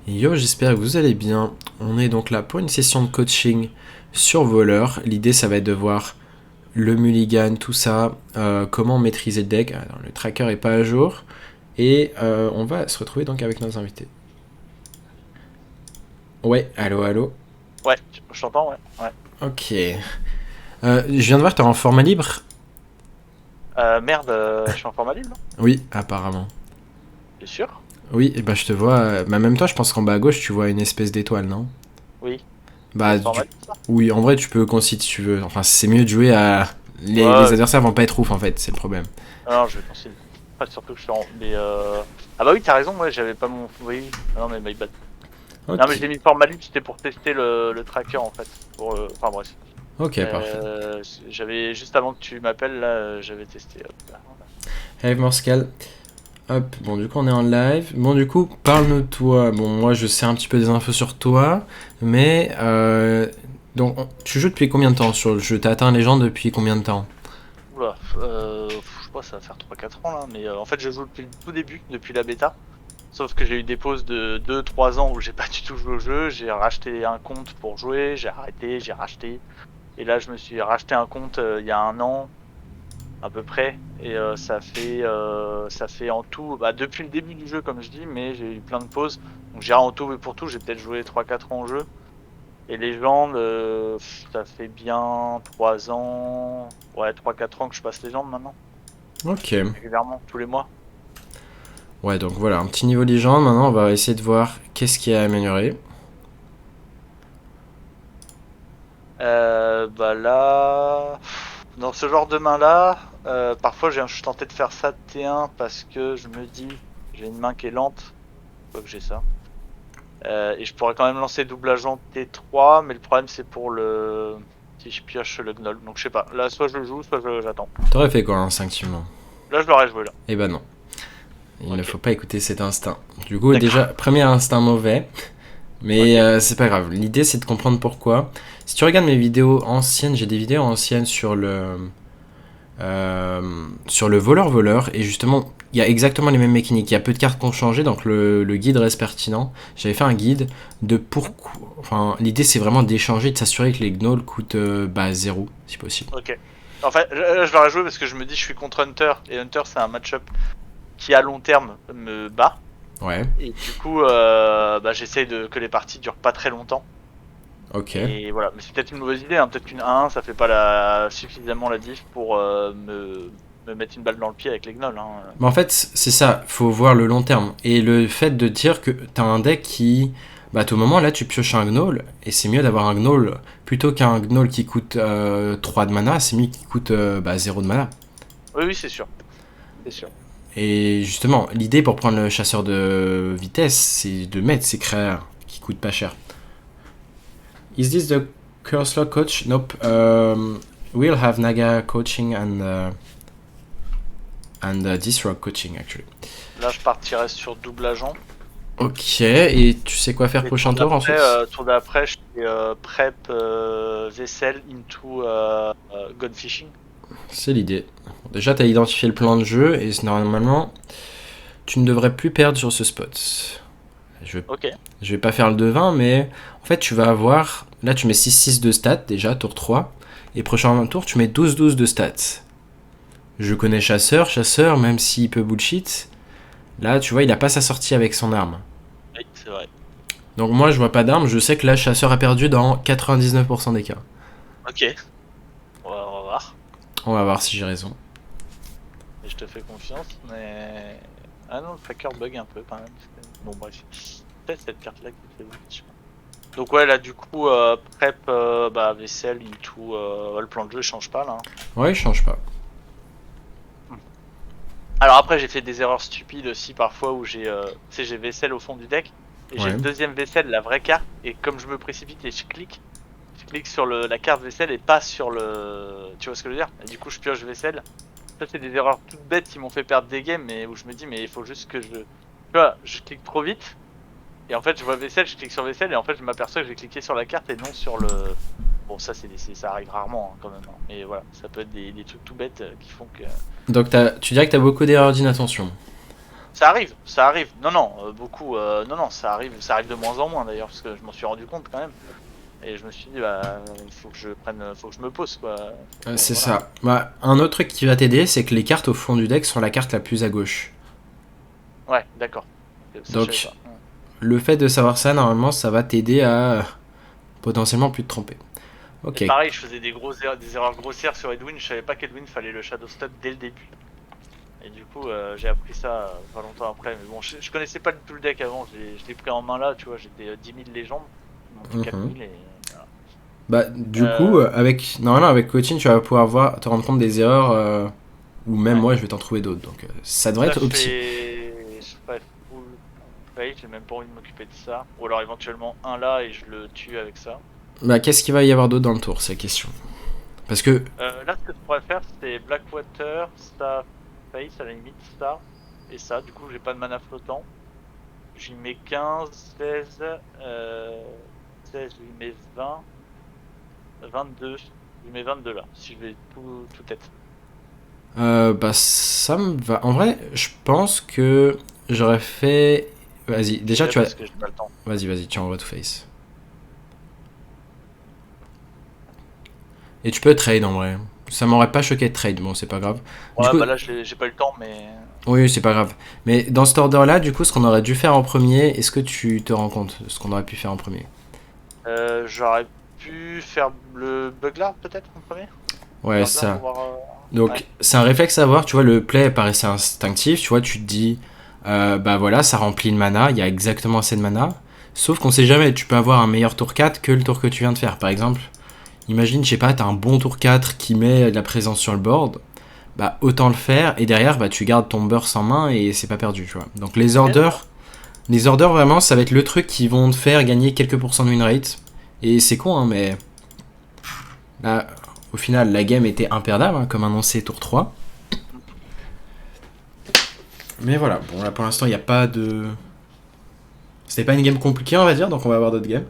Yo, j'espère que vous allez bien. On est donc là pour une session de coaching sur voleur. L'idée, ça va être de voir le mulligan, tout ça, comment maîtriser le deck. Alors, le tracker est pas à jour. Et on va se retrouver donc avec nos invités. Ouais, allô, allô. Ouais, je t'entends, ouais. Ouais. Ok. Je viens de voir, t'es en format libre. Merde, je suis en format libre, là. Oui, apparemment. T'es sûr? Oui, et bah je te vois. Bah même toi, je pense qu'en bas à gauche, tu vois une espèce d'étoile, non? Oui. C'est Bah, format libre, ça? oui, en vrai, tu peux concede si tu veux. Enfin, c'est mieux de jouer à. Les Ouais, adversaires vont pas être ouf en fait, c'est le problème. non, je vais considérer. Surtout que je suis en. Mais Ah bah oui, t'as raison, ouais, j'avais pas mon. Oui, ah non, mais my bad. Non, mais Ok, j'ai mis le format libre, c'était pour tester le tracker, en fait. Enfin, bref. ok, parfait. J'avais. Juste avant que tu m'appelles, là, j'avais testé. Hop, là. Hey Morscal, hop, bon du coup on est en live. Bon du coup, parle-nous de toi. Bon moi je sais un petit peu des infos sur toi, mais donc tu joues depuis combien de temps sur le jeu? T'as atteint légende depuis combien de temps? Oula, je sais pas, ça va faire 3-4 ans, là. Mais en fait, je joue depuis le tout début, depuis la bêta. Sauf que j'ai eu des pauses de 2-3 ans où j'ai pas du tout joué au jeu, j'ai racheté un compte pour jouer, j'ai arrêté, j'ai racheté. Et là je me suis racheté un compte il y a un an à peu près. Et ça fait en tout, bah, depuis le début du jeu comme je dis, mais j'ai eu plein de pauses. Donc j'ai en tout et pour tout, j'ai peut-être joué 3-4 ans au jeu. Et Légende, ça fait bien 3 ans, ouais 3-4 ans que je passe Légende maintenant, Ok. régulièrement, tous les mois. Ouais donc voilà, un petit niveau légende. Maintenant on va essayer de voir qu'est-ce qui a amélioré. Bah là, dans ce genre de main là, parfois je suis tenté de faire ça T1 parce que je me dis, j'ai une main qui est lente, faut que j'ai ça. Et je pourrais quand même lancer double agent T3, mais le problème c'est pour le si je pioche le gnoll. Donc je sais pas. Là, soit je le joue, soit j'attends. T'aurais fait quoi instinctivement? Là, je l'aurais joué là. Eh ben non, il ne Ok. faut pas écouter cet instinct. Du coup déjà, D'accord. premier instinct mauvais. Mais Ok. c'est pas grave. L'idée, c'est de comprendre pourquoi. Si tu regardes mes vidéos anciennes, j'ai des vidéos anciennes sur le voleur-voleur. Et justement, il y a exactement les mêmes mécaniques. Il y a peu de cartes qui ont changé, donc le guide reste pertinent. J'avais fait un guide de Hmm. pourquoi. Enfin, l'idée, c'est vraiment d'échanger, de s'assurer que les gnolls coûtent bah, 0, si possible. Ok. En fait, là, je l'aurais joué parce que je me dis, je suis contre Hunter et Hunter, c'est un match-up qui à long terme me bat. Ouais, Et du coup, bah, j'essaye que les parties durent pas très longtemps. ok. Et voilà, mais c'est peut-être une mauvaise idée, hein. Peut-être qu'une 1 ça fait pas suffisamment la diff pour me mettre une balle dans le pied avec les gnolls, hein. Mais en fait, c'est ça, faut voir le long terme. Et le fait de dire que t'as un deck qui. Bah, à tout moment, là, tu pioches un gnoll, et c'est mieux d'avoir un gnoll plutôt qu'un gnoll qui coûte 3 de mana, c'est mieux qu'il coûte 0 de mana. Oui, oui, c'est sûr, c'est sûr. Et justement, l'idée pour prendre le chasseur de vitesse, c'est de mettre ces créatures qui coûtent pas cher. Is this the Cursor coach? Nope. We'll have Naga coaching and this rock coaching actually. Là, je partirais sur double agent. Ok, et tu sais quoi faire Et prochain tour ensuite? tour d'après, je fais prep vaisselle into gun fishing. C'est l'idée. Déjà, tu as identifié le plan de jeu et normalement, tu ne devrais plus perdre sur ce spot. Je, Ok, je vais pas faire le devin, mais en fait, tu vas avoir. Là, tu mets 6-6 de stats déjà, tour 3. Et prochain tour, tu mets 12-12 de stats. Je connais Chasseur, Chasseur, même s'il peut bullshit. Là, tu vois, il a pas sa sortie avec son arme. oui, c'est vrai. Donc, moi, je vois pas d'arme. Je sais que là, Chasseur a perdu dans 99% des cas. Ok, on va voir. On va voir si j'ai raison. Et je te fais confiance, mais... Ah non, le tracker bug un peu quand même. Bon, bref. C'est cette carte-là qui fait bug, je crois. Donc ouais, là, du coup, prep bah, vaisselle into... le plan de jeu, il change pas, là, hein. Ouais, il change pas. Hmm. Alors après, j'ai fait des erreurs stupides aussi parfois où tu sais, j'ai vaisselle au fond du deck et j'ai Ouais. le deuxième vaisselle, la vraie carte, et comme je me précipite et je clique sur la carte vaisselle et pas sur le, tu vois ce que je veux dire? Et du coup, je pioche vaisselle. Ça, c'est des erreurs toutes bêtes qui m'ont fait perdre des games, mais où je me dis, mais il faut juste que tu vois, je clique trop vite et en fait, je vois vaisselle, je clique sur vaisselle et en fait, je m'aperçois que j'ai cliqué sur la carte et non sur le. Bon, ça, ça arrive rarement, hein, quand même, hein. Mais voilà, ça peut être des trucs tout bêtes qui font que. Donc, tu dirais que tu as beaucoup d'erreurs d'inattention. Ça arrive, ça arrive. Non, non, beaucoup. Non, non, ça arrive de moins en moins d'ailleurs, parce que je m'en suis rendu compte quand même. Et je me suis dit, bah, il faut que je prenne, faut que je me pose, quoi. C'est Voilà. ça. Bah, un autre truc qui va t'aider, c'est que les cartes au fond du deck sont la carte la plus à gauche. Ouais, d'accord. Ça, je savais Donc, pas. le fait de savoir ça, normalement, ça va t'aider à potentiellement plus te tromper. Et Ok. pareil, je faisais des erreurs grossières sur Edwin. Je savais pas qu'Edwin fallait le Shadow Step dès le début. Et du coup, j'ai appris ça pas longtemps après. Mais bon, je connaissais pas du tout le deck avant. Je l'ai pris en main là, tu vois. J'étais 10 000 légendes. Il m'en manquait 4 Mhm. 000 et voilà. Bah, du coup, Euh, normalement, avec coaching, tu vas pouvoir te rendre compte des erreurs, ou même ouais. moi, je vais t'en trouver d'autres. Donc, ça devrait Là, être opti. je ferai full fight. J'ai même pas envie de m'occuper de ça. Ou alors éventuellement un là et je le tue avec ça. Bah, qu'est-ce qu'il va y avoir d'autre dans le tour, c'est la question. Parce que, Là, ce que je pourrais faire, c'est Blackwater, ça, Face à la limite, ça et ça. Du coup, j'ai pas de mana flottant. J'y mets 15, 16, 16, j'y mets 20, 22. J'y mets 22 là, si je vais tout être. bah, ça me va. En vrai, je pense que j'aurais fait. Vas-y, J'y déjà, vais tu vas. parce que j'ai pas le temps. Vas-y, tu envoies tout face. Et tu peux trade en vrai. Ça m'aurait pas choqué de trade, bon, c'est pas grave. Du Ouais, coup, bah là, j'ai pas eu le temps, mais. oui, c'est pas grave. Mais dans cet order-là, du coup, ce qu'on aurait dû faire en premier, est-ce que tu te rends compte de ce qu'on aurait pu faire en premier? J'aurais pu faire le Buglar peut-être en premier. Ouais, Burglar ça. pour voir. Ouais. Donc, c'est un réflexe à avoir, tu vois, le play paraissait instinctif, tu vois, tu te dis, bah voilà, ça remplit le mana, il y a exactement assez de mana. Sauf qu'on sait jamais, tu peux avoir un meilleur tour 4 que le tour que tu viens de faire. Par exemple, imagine, je sais pas, t'as un bon tour 4 qui met de la présence sur le board, bah autant le faire, et derrière, bah tu gardes ton burst en main et c'est pas perdu, tu vois. Donc Ok, d'accord. les orders vraiment, ça va être le truc qui vont te faire gagner quelques pourcents de win rate. Et c'est con, hein, mais là, au final, la game était imperdable, hein, comme annoncé tour 3. Mais voilà, bon là pour l'instant il n'y a pas de... C'était pas une game compliquée on va dire, donc on va avoir d'autres games.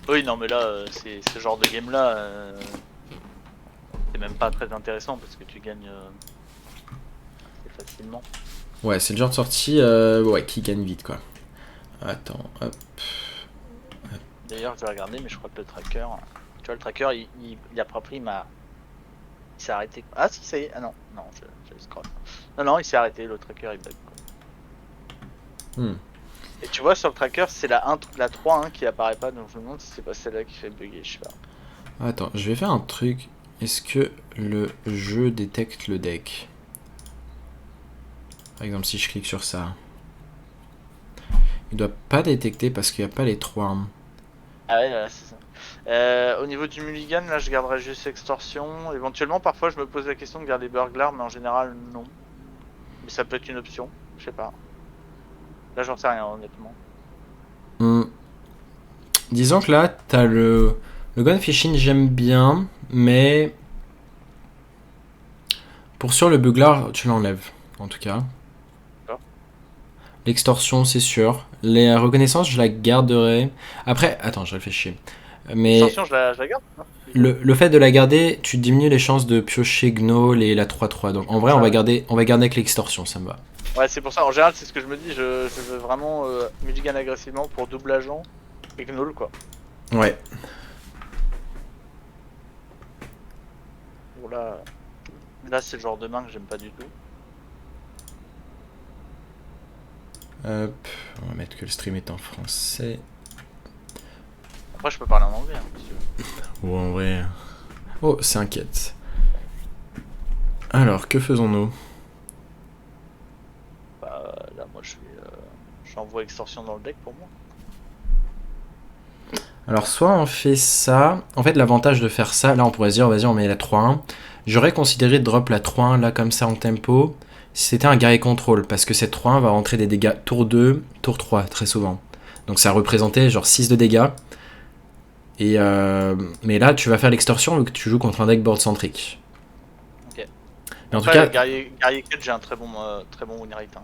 Oui, non, mais là, c'est ce genre de game là, c'est même pas très intéressant parce que tu gagnes assez facilement. Ouais, c'est le genre de sortie ouais, qui gagne vite quoi. Attends, hop. D'ailleurs, je vais regarder, mais je crois que le tracker, tu vois, le tracker, il a pas pris il s'est arrêté. Ah si, ça y est. Ah non, non, je scroll. Non, non, il s'est arrêté, le tracker, il bug, quoi. Hmm. Et tu vois, sur le tracker, c'est la 3 qui apparaît pas, donc je me demande si c'est pas celle-là qui fait bugger, je sais pas. Attends, je vais faire un truc. Est-ce que le jeu détecte le deck? Par exemple, si je clique sur ça. Il doit pas détecter parce qu'il n'y a pas les 3. Ah ouais, voilà, c'est ça. Au niveau du mulligan, là, je garderai juste extorsion. Éventuellement, parfois, je me pose la question de garder burglar, mais en général, non. Mais ça peut être une option, je sais pas. Là, j'en sais rien, honnêtement. Hmm. Disons que là, t'as le gun fishing, j'aime bien, mais pour sûr, le buglar, tu l'enlèves, en tout cas. D'accord. L'extorsion, c'est sûr. Les reconnaissances, je la garderai. Après, attends, je réfléchis. Mais Extorsion, je la garde, hein, du coup. le fait de la garder, tu diminues les chances de piocher Gnoll et la 3-3. Donc en C'est pour vrai, ça, ouais. on va garder avec l'extorsion, ça me va. Ouais, c'est pour ça. En général, c'est ce que je me dis. Je veux vraiment mulligan agressivement pour double agent et gnoll, quoi. Ouais. Bon, là c'est le genre de main que j'aime pas du tout. Hop, on va mettre que le stream est en français. Après, je peux parler en anglais, hein, si tu veux. Ou en vrai. Oh, c'est inquiète. Alors, que faisons-nous? Bah, là, moi, j'envoie extorsion dans le deck pour moi. Alors, soit on fait ça. En fait, l'avantage de faire ça, là, on pourrait se dire, vas-y, on met la 3-1. J'aurais considéré de drop la 3-1 là, comme ça, en tempo, si c'était un guerrier contrôle, parce que cette 3-1 va rentrer des dégâts tour 2, tour 3, très souvent. Donc, ça représentait genre 6 de dégâts. Et mais là, tu vas faire l'extorsion vu que tu joues contre un deck board centrique. Ok. Mais en tout Après, cas, guerrier 4, j'ai un très bon win rate. Hein.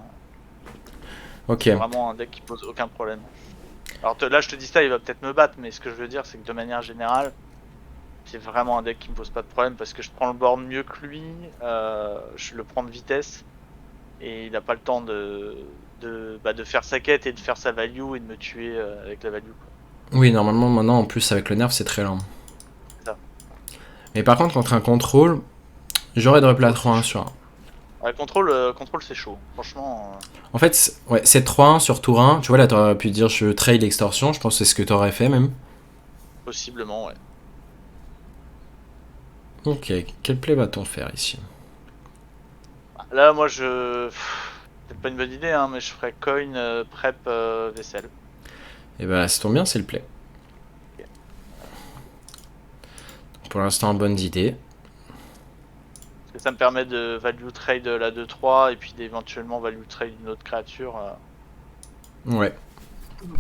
ok. C'est vraiment un deck qui pose aucun problème. Alors là, je te dis ça, il va peut-être me battre, mais ce que je veux dire, c'est que de manière générale, c'est vraiment un deck qui me pose pas de problème parce que je prends le board mieux que lui, je le prends de vitesse et il a pas le temps de faire sa quête et de faire sa value et de me tuer avec la value, quoi. Oui, normalement, maintenant, en plus, avec le nerf, c'est très lent. C'est ça. Mais par contre, contre un contrôle, j'aurais drop la Contrôle, c'est 3-1 chaud. sur un. Ouais, contrôle c'est chaud. Franchement, En fait, ouais, c'est 3-1 sur tour 1. Tu vois, là, t'aurais pu dire je trade l'extorsion. Je pense que c'est ce que t'aurais fait même. possiblement, ouais. Ok, quel play va-t-on faire ici? Là, moi, c'est pas une bonne idée, hein, mais je ferais coin, prep, vaisselle. Et bah, ça tombe bien, c'est le play. Ok. Pour l'instant, bonne idée. Parce que ça me permet de value trade la 2-3 et puis d'éventuellement value trade une autre créature Ouais.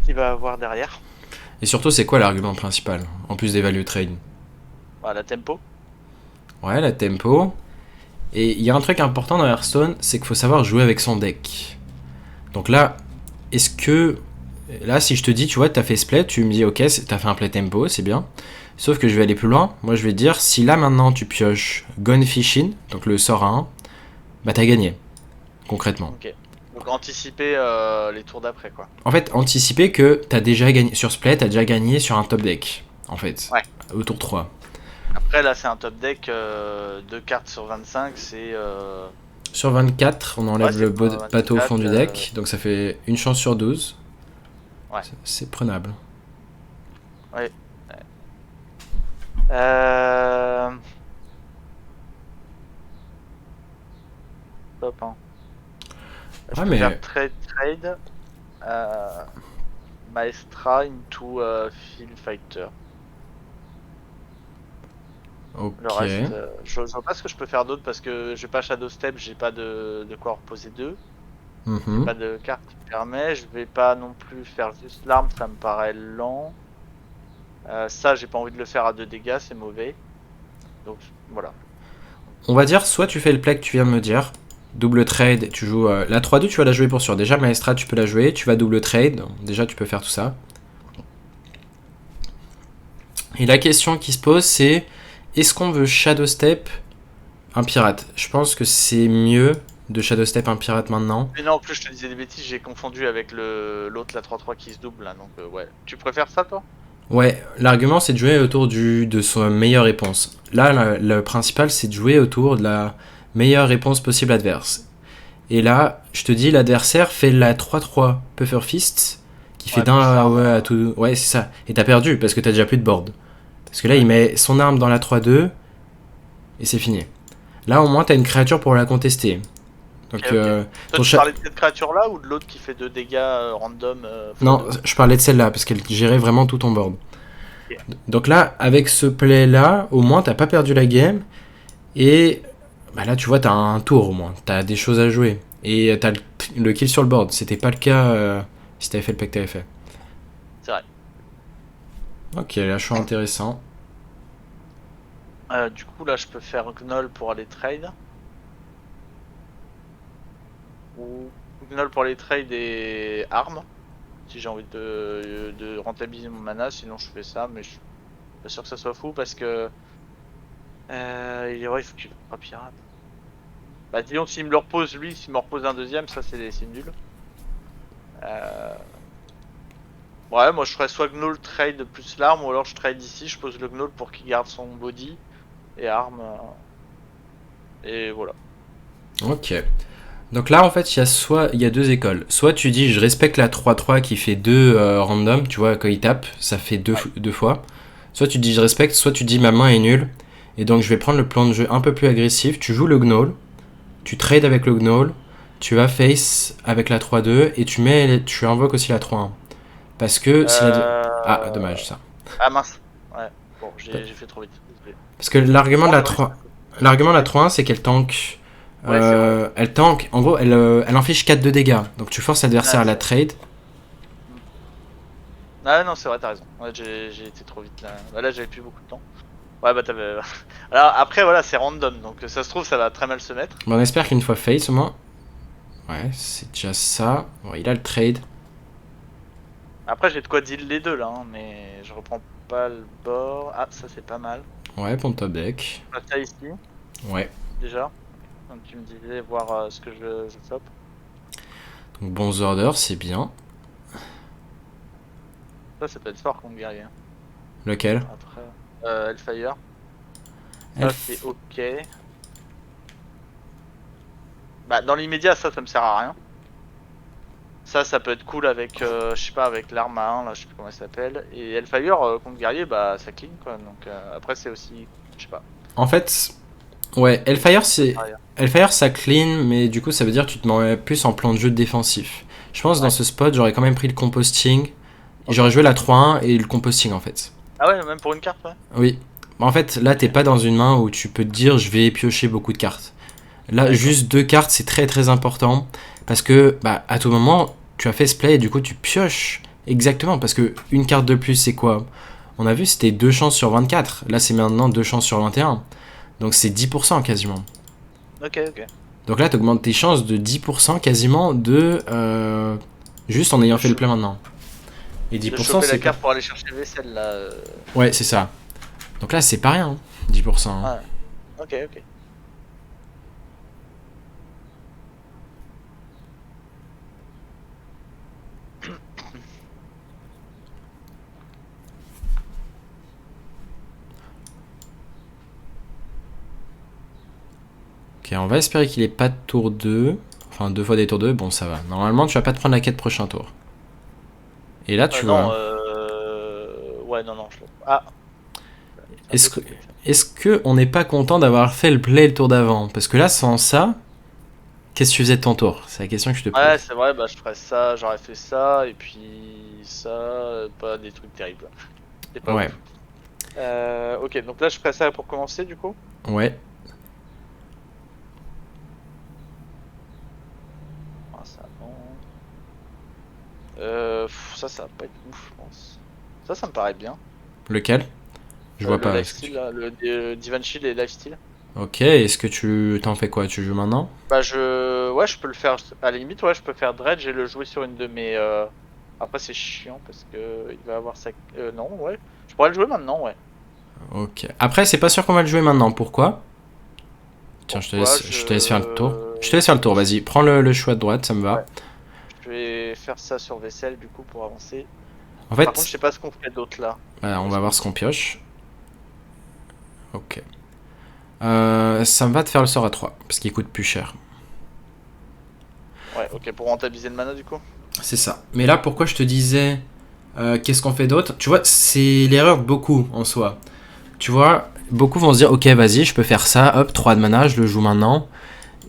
qu'il va avoir derrière. Et surtout, c'est quoi l'argument principal en plus des value trade? Voilà, tempo. Ouais, la tempo. Et il y a un truc important dans Hearthstone, c'est qu'il faut savoir jouer avec son deck. Donc là, est-ce que... Là, si je te dis, tu vois, t'as fait ce play, tu me dis, ok, t'as fait un play tempo, c'est bien. Sauf que je vais aller plus loin. Moi, je vais te dire, si là, maintenant, tu pioches Gone Fishing, donc le sort à 1, bah t'as gagné, concrètement. Ok. Donc anticiper les tours d'après, quoi. En fait, anticiper que t'as déjà gagné... Sur ce play, t'as déjà gagné sur un top deck, en fait. Ouais. Au tour 3. Après, là, c'est un top deck, 2 cartes sur 25, c'est... Sur 24, on enlève Ouais, le c'est pas bateau au fond 24, du deck, donc ça fait une chance sur 12. Ouais. C'est prenable. Ouais. Euh... Top, hein. Je Ouais, peux mais... faire trade euh, Maestra into Field Fighter. Ok. Le reste, je vois pas ce que je peux faire d'autre parce que j'ai pas Shadow Step, j'ai pas de quoi reposer deux. J'ai Mhm. pas de carte qui me permet. Je vais pas non plus faire juste l'arme, ça me paraît lent. Ça, j'ai pas envie de le faire à 2 dégâts, c'est mauvais. Donc voilà. On va dire, soit tu fais le play que tu viens de me dire, double trade, tu joues... la 3-2, tu vas la jouer pour sûr. Déjà, Maestra, tu peux la jouer, tu vas double trade, déjà, tu peux faire tout ça. Et la question qui se pose, c'est, est-ce qu'on veut Shadow Step un pirate? Je pense que c'est mieux de Shadow Step un pirate maintenant. Mais non, en plus, je te disais des bêtises, j'ai confondu avec l'autre, la 3-3 qui se double là. Donc ouais. Tu préfères ça, toi? Ouais, l'argument c'est de jouer autour de son meilleure réponse. Là, le principal c'est de jouer autour de la meilleure réponse possible adverse. Et là, je te dis, l'adversaire fait la 3-3 Puffer Fist, qui fait Ouais, plus d'un l'arme. ouais, à tout. Ouais, c'est ça. Et t'as perdu parce que t'as déjà plus de board. Parce que là, il Ouais. met son arme dans la 3-2 et c'est fini. Là, au moins, t'as une créature pour la contester. Ok, Donc, ok. Toi, ton tu chat. parlais de cette créature-là ou de l'autre qui fait 2 dégâts random Non, x2? je parlais de celle-là parce qu'elle gérait vraiment tout ton board. Ok. Donc là, avec ce play-là, au moins, t'as pas perdu la game. Et bah là, tu vois, t'as un tour au moins. T'as des choses à jouer. Et t'as le kill sur le board. C'était pas le cas si t'avais fait le play que t'avais fait. C'est vrai. Ok, là, choix intéressant. Du coup, là, je peux faire Gnoll pour aller trade. Ou Gnoll pour aller trade et arme. Si j'ai envie de rentabiliser mon mana, sinon je fais ça, mais je suis pas sûr que ça soit fou parce que. Il est vrai, il faut qu'il fasse pas pirate. Bah, disons que s'il me le repose lui, s'il me repose un deuxième, ça c'est nul. Euh... Ouais, moi je ferais soit Gnoll trade plus l'arme, ou alors je trade ici, je pose le Gnoll pour qu'il garde son body et arme. Et voilà. Ok. Donc là, en fait, il y a deux écoles. Soit tu dis, je respecte la 3-3 qui fait 2 random, tu vois, quand il tape, ça fait deux, Ouais. deux fois. Soit tu dis, je respecte, soit tu dis, ma main est nulle. Et donc, je vais prendre le plan de jeu un peu plus agressif. Tu joues le Gnoll, tu trades avec le Gnoll, tu vas face avec la 3-2 et tu invoques aussi la 3-1. Parce que si la... Ah, Euh... dommage ça. Ah mince. Ouais. Bon, j'ai fait trop vite. Désolé. Parce que l'argument de Non, la mais ouais, 3... L'argument de la 3-1, c'est qu'elle tank. ouais, c'est vrai. Elle tank. En gros, elle inflige 4 de dégâts. Donc tu forces l'adversaire Ah, à la c'est vrai. trade. Mm. Ah non, c'est vrai, t'as raison. Ouais, j'ai été trop vite là. Bah, là, j'avais plus beaucoup de temps. Ouais, bah t'avais. Alors après, voilà, c'est random, donc ça se trouve, ça va très mal se mettre. Bon, on espère qu'une fois face au moins. Ouais, c'est déjà ça. Bon, il a le trade. Après, j'ai de quoi deal les deux là, hein, mais je reprends pas le bord. Ah, ça c'est pas mal. Ouais, pont top deck. Je passe ça ici, Ouais. déjà. Donc tu me disais voir ce que je chope. Donc bons orders, c'est bien. Ça peut être fort contre guerrier, hein. Lequel? Après, Hellfire. Ça c'est Elf. ok. Bah dans l'immédiat ça me sert à rien. Ça peut être cool avec, je sais pas, avec l'arme à 1, là, je sais plus comment elle s'appelle. Et Hellfire contre guerrier, bah ça clean quoi. Donc après c'est aussi, je sais pas. En fait, ouais, Hellfire, c'est. Arrière. Hellfire, ça clean, mais du coup, ça veut dire que tu te mets plus en plan de jeu défensif. Je pense dans Ouais. ce spot, j'aurais quand même pris le composting. Et Ok. j'aurais joué la 3-1 et le composting en fait. Ah ouais, même pour une carte, ouais. Oui. En fait, là, t'es Ok. pas dans une main où tu peux te dire je vais piocher beaucoup de cartes. Là, D'accord. juste 2 cartes, c'est très très important. Parce que, bah, à tout moment, tu as fait ce play et du coup, tu pioches. Exactement. Parce que une carte de plus, c'est quoi? On a vu, c'était 2 chances sur 24. Là, c'est maintenant 2 chances sur 21. Donc, c'est 10% quasiment. Ok. Donc là, tu augmentes tes chances de 10% quasiment de. Juste en ayant De, fait le cho- play maintenant. Et de 10%, choper la c'est pas. carte pour aller chercher le vaisselle là. Ouais, c'est ça. Donc là, c'est pas rien, hein, 10%. Hein. Ouais. Ok. Ok, on va espérer qu'il ait pas de tour 2. Enfin, 2 fois des tours 2, bon, ça va. Normalement, tu vas pas te prendre la quête prochain tour. Et là, tu Non, vois. ouais, non, je l'ai. Ah, c'est un Est-ce peu que, compliqué. est-ce que on n'est pas content d'avoir fait le play le tour d'avant? Parce que là, sans ça, qu'est-ce que tu faisais de ton tour? C'est la question que je te Ouais, pose. c'est vrai, bah je ferais ça, j'aurais fait ça, et puis ça, pas des trucs terribles. C'est pas Ouais, ouf. Ok, donc là je ferais ça pour commencer du coup. ouais. Ah, ça, non. Ça va pas être ouf, je pense. Ça me paraît bien. Lequel? Je vois Le pas ce que tu. lifestyle, là, le Divan Shield et lifestyle. Ok, est-ce que tu t'en fais quoi? Tu joues maintenant? Bah ouais, je peux le faire, à la limite, ouais, je peux faire Dredge et le jouer sur une de mes... Après c'est chiant parce que il va avoir sa... non, ouais. Je pourrais le jouer maintenant, ouais. Ok. Après, c'est pas sûr qu'on va le jouer maintenant. Pourquoi? Tiens, Pourquoi je te laisse faire le tour. Je te laisse faire le tour, vas-y. Prends le choix de droite, ça me va. Ouais, je vais faire ça sur vaisselle du coup pour avancer. En Par contre, je fait, sais pas ce qu'on fait d'autre là. bah, on Est-ce va qu'on... voir ce qu'on pioche. Ok. Ça me va de faire le sort à 3, parce qu'il coûte plus cher. Ouais, ok, pour rentabiliser le mana du coup. C'est ça. Mais là, pourquoi je te disais qu'est-ce qu'on fait d'autre? Tu vois, c'est l'erreur de beaucoup en soi. Tu vois, beaucoup vont se dire ok, vas-y, je peux faire ça, hop, 3 de mana, je le joue maintenant.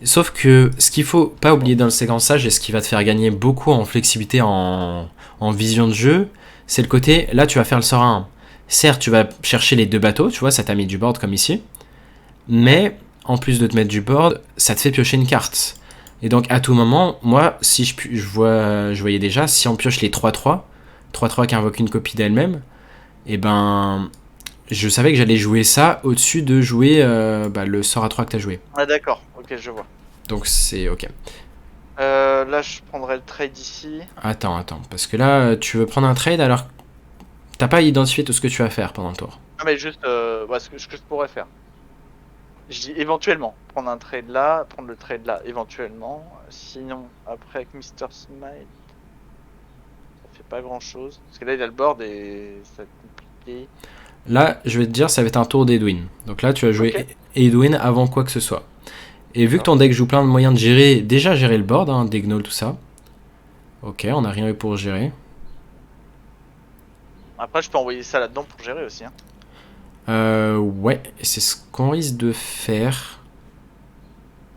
Sauf que ce qu'il faut pas oublier dans le séquençage et ce qui va te faire gagner beaucoup en flexibilité, en vision de jeu, c'est le côté là, tu vas faire le sort à 1. Certes, tu vas chercher les 2 bateaux, tu vois, ça t'a mis du board comme ici. Mais en plus de te mettre du board, ça te fait piocher une carte. Et donc à tout moment, moi, si je voyais déjà, si on pioche les 3-3, 3-3 qui invoquent une copie d'elle-même, et ben je savais que j'allais jouer ça au-dessus de jouer le sort à 3 que tu as joué. Ah d'accord, ok, je vois. Donc c'est ok. Là, je prendrai le trade ici. Attends, parce que là, tu veux prendre un trade alors t'as pas identifié tout ce que tu vas faire pendant le tour. Non mais juste, ouais, ce que je pourrais faire. Je dis éventuellement, prendre un trade là, prendre le trade là, éventuellement. Sinon, après avec Mr. Smite, ça fait pas grand chose. Parce que là, il a le board et ça va être compliqué. Là, je vais te dire, ça va être un tour d'Edwin. Donc là, tu vas jouer Ok, Edwin avant quoi que ce soit. Et vu que d'accord. ton deck joue plein de moyens de gérer, déjà gérer le board, hein, des gnolls, tout ça. Ok, on a rien eu pour gérer. Après, je peux envoyer ça là-dedans pour gérer aussi, hein. Ouais, et c'est ce qu'on risque de faire.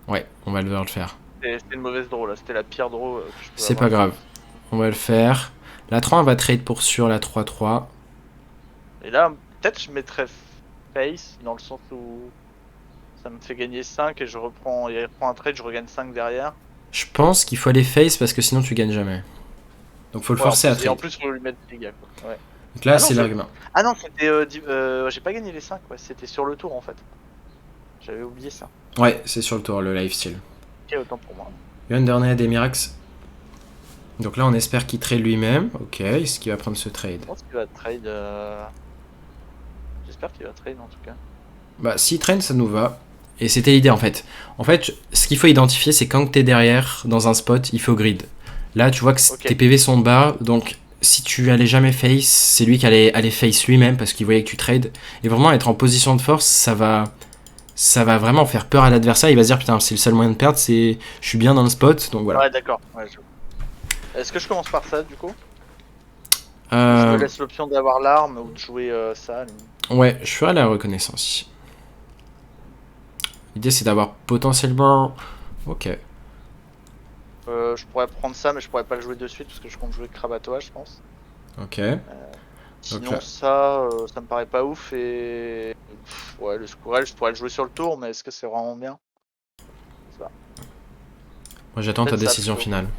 Ouais, on va devoir le faire. C'était une mauvaise draw là, c'était la pire draw que je pouvais C'est avoir, pas je grave. pense. On va le faire. La 3, on va trade pour sûr la 3-3. Et là, peut-être je mettrais face dans le sens où ça me fait gagner 5 et je reprends, il reprend un trade, je regagne 5 derrière. Je pense qu'il faut aller face parce que sinon tu gagnes jamais. Donc faut le Ouais, forcer à et en trade. plus, faut lui mettre des dégâts quoi. Ouais. Donc là, Ah non, c'est l'argument. ah non, c'était. J'ai pas gagné les 5, ouais, c'était sur le tour en fait. J'avais oublié ça. Ouais, c'est sur le tour, le lifesteal. Ok, autant pour moi. Undernet et Mirax. Donc là, on espère qu'il trade lui-même. Ok, est-ce qu'il va prendre ce trade? Je pense qu'il va trade. J'espère qu'il va trade en tout cas. Bah, s'il traîne, ça nous va. Et c'était l'idée en fait. En fait, ce qu'il faut identifier, c'est quand t'es derrière dans un spot, il faut grid. Là, tu vois que Ok. tes PV sont bas, donc si tu allais jamais face, c'est lui qui allait aller face lui-même parce qu'il voyait que tu trades. Et vraiment être en position de force, ça va vraiment faire peur à l'adversaire. Il va se dire putain, c'est le seul moyen de perdre, c'est je suis bien dans le spot, donc voilà. Ouais, d'accord. Ouais, est-ce que je commence par ça du coup? Ou je me Euh, laisse l'option d'avoir l'arme ou de jouer ça? ouais, je ferai la reconnaissance. L'idée c'est d'avoir potentiellement. Ok. Je pourrais prendre ça, mais je pourrais pas le jouer de suite parce que je compte jouer Krabatoa, je pense. Ok. Donc Sinon, là. ça me paraît pas ouf et. Ouais, le Squirrel, je pourrais le jouer sur le tour, mais est-ce que c'est vraiment bien? Je sais pas. Moi j'attends ta Peut-être ça décision plutôt. finale.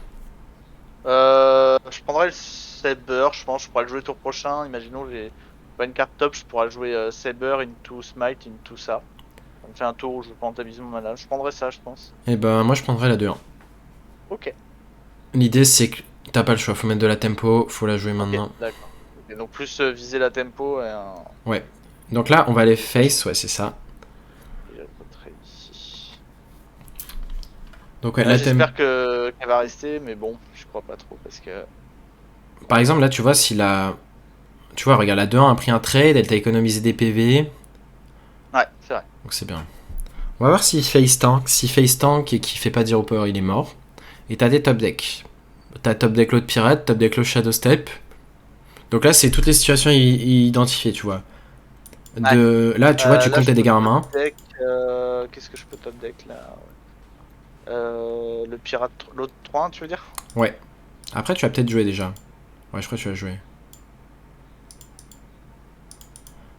Je prendrais le Saber, je pense. Je pourrais le jouer tour prochain. Imaginons, j'ai pas une carte top, je pourrais le jouer Saber into Smite into ça. Ça me fait un tour où je peux rentabiliser mon mana. Je prendrais ça, je pense. Et ben moi je prendrais la 2-1. Ok, L'idée c'est que t'as pas le choix, faut mettre de la tempo, faut la jouer ok, maintenant. d'accord. Et donc, plus viser la tempo et un. Ouais. Donc là on va aller face, ouais c'est ça. Et je voterai ici. Donc ouais, la tempo. J'espère que qu'elle va rester, mais bon, je crois pas trop parce que. Par exemple là tu vois si la. Tu vois regarde la 2-1 a pris un trade, elle t'a économisé des PV, Ouais, c'est vrai. donc c'est bien. On va voir s'il face tank. Si face tank et qu'il fait pas dire au power il est mort. Et t'as des top decks. T'as top deck l'autre pirate, top deck l'autre shadow step. Donc là c'est toutes les situations identifiées tu vois. Ouais. Là tu vois tu Là, comptes je tes peux dégâts en top main. deck. Qu'est-ce que je peux top deck là? Le pirate, l'autre 3 tu veux dire? Ouais. Après tu vas peut-être jouer déjà. Ouais je crois que tu vas jouer.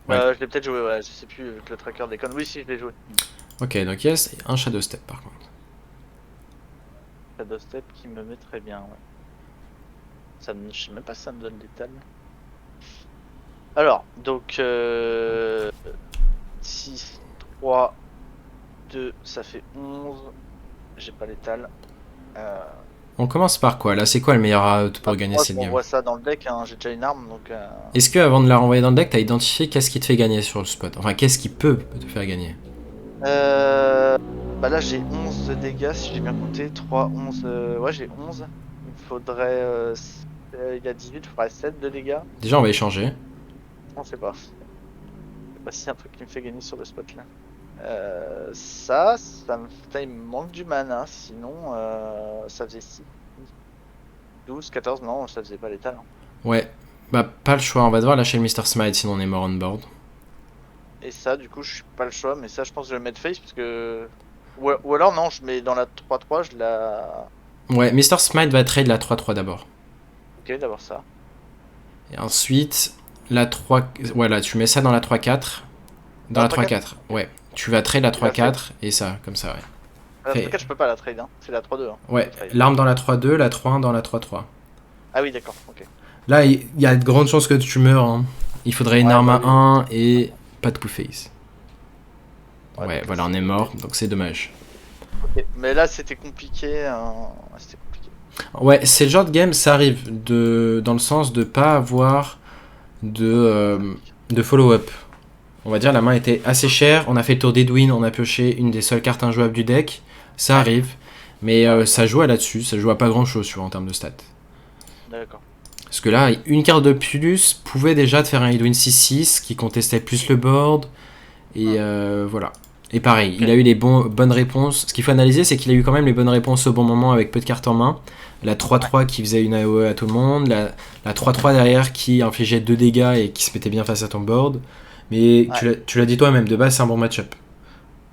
Ouais. Je l'ai peut-être joué, ouais, je sais plus, avec le tracker déconne. Oui, si, je l'ai joué. Ok donc yes, un shadow step par contre. Shadow Step qui me met très bien, ouais. Je sais même pas si ça me donne l'étal. Alors, donc 6, 3, 2, ça fait 11. J'ai pas l'étal. On commence par quoi? Là, c'est quoi le meilleur out pour gagner 23, je cette game? m'envoie ça dans le deck, hein. J'ai déjà une arme, donc. Est-ce que avant de la renvoyer dans le deck, t'as identifié qu'est-ce qui te fait gagner sur le spot? Enfin, qu'est-ce qui peut te faire gagner? Euh, Bah là j'ai 11 de dégâts si j'ai bien compté, 3, 11, ouais j'ai 11. Il me faudrait, il y a 18, il faudrait 7 de dégâts. Déjà, on va échanger. On sait pas. Je sais pas s'il y a un truc qui me fait gagner sur le spot là. Putain, il me manque du mana, sinon ça faisait 6, 12, 14, non ça faisait pas l'étal, hein. Ouais. Bah, pas le choix. On va devoir lâcher le Mr. Smite, sinon on est mort on board. Et ça du coup je suis pas le choix, mais ça je pense que je vais le mettre face parce que... Ou alors non, je mets dans la 3-3, je la... Ouais, Mr. Smite va trade la 3-3 d'abord. Ok, d'avoir ça. Et ensuite, la 3. Ouais, là, tu mets ça dans la 3-4. Dans Dans la la 3-4? 3-4, ouais. Tu vas trade la Tu la trade? 3-4 et ça, comme ça, ouais. La Fait- 3-4 je peux pas la trade, hein. C'est la 3-2, hein. Je Ouais, peux trade. l'arme dans la 3-2, la 3-1 dans la 3-3. Ah oui, d'accord, ok. Là, il y a de grandes chances que tu meurs. Hein. Il faudrait une Ouais, arme bah à oui. 1 et pas de coup face. Donc Ouais, là, voilà, on est mort, donc c'est dommage. ok. Mais là, c'était compliqué, hein. Ouais, c'était compliqué. Ouais, c'est le genre de game, ça arrive dans le sens de pas avoir de follow-up. On va dire la main était assez chère, on a fait le tour d'Edwin, on a pioché une des seules cartes injouables du deck. Ça Ouais. arrive, mais Ouais. ça joue à là-dessus, ça joue à pas grand-chose tu vois, en termes de stats. D'accord. Parce que là, une carte de plus pouvait déjà te faire un Edwin 6-6 qui contestait plus le board. Et voilà. Et pareil, Ok. il a eu les bonnes réponses. Ce qu'il faut analyser, c'est qu'il a eu quand même les bonnes réponses au bon moment avec peu de cartes en main. La 3-3 qui faisait une AOE à tout le monde. La 3-3 derrière qui infligeait 2 dégâts et qui se mettait bien face à ton board. Mais Ouais. tu l'as dit toi-même, de base, c'est un bon match-up.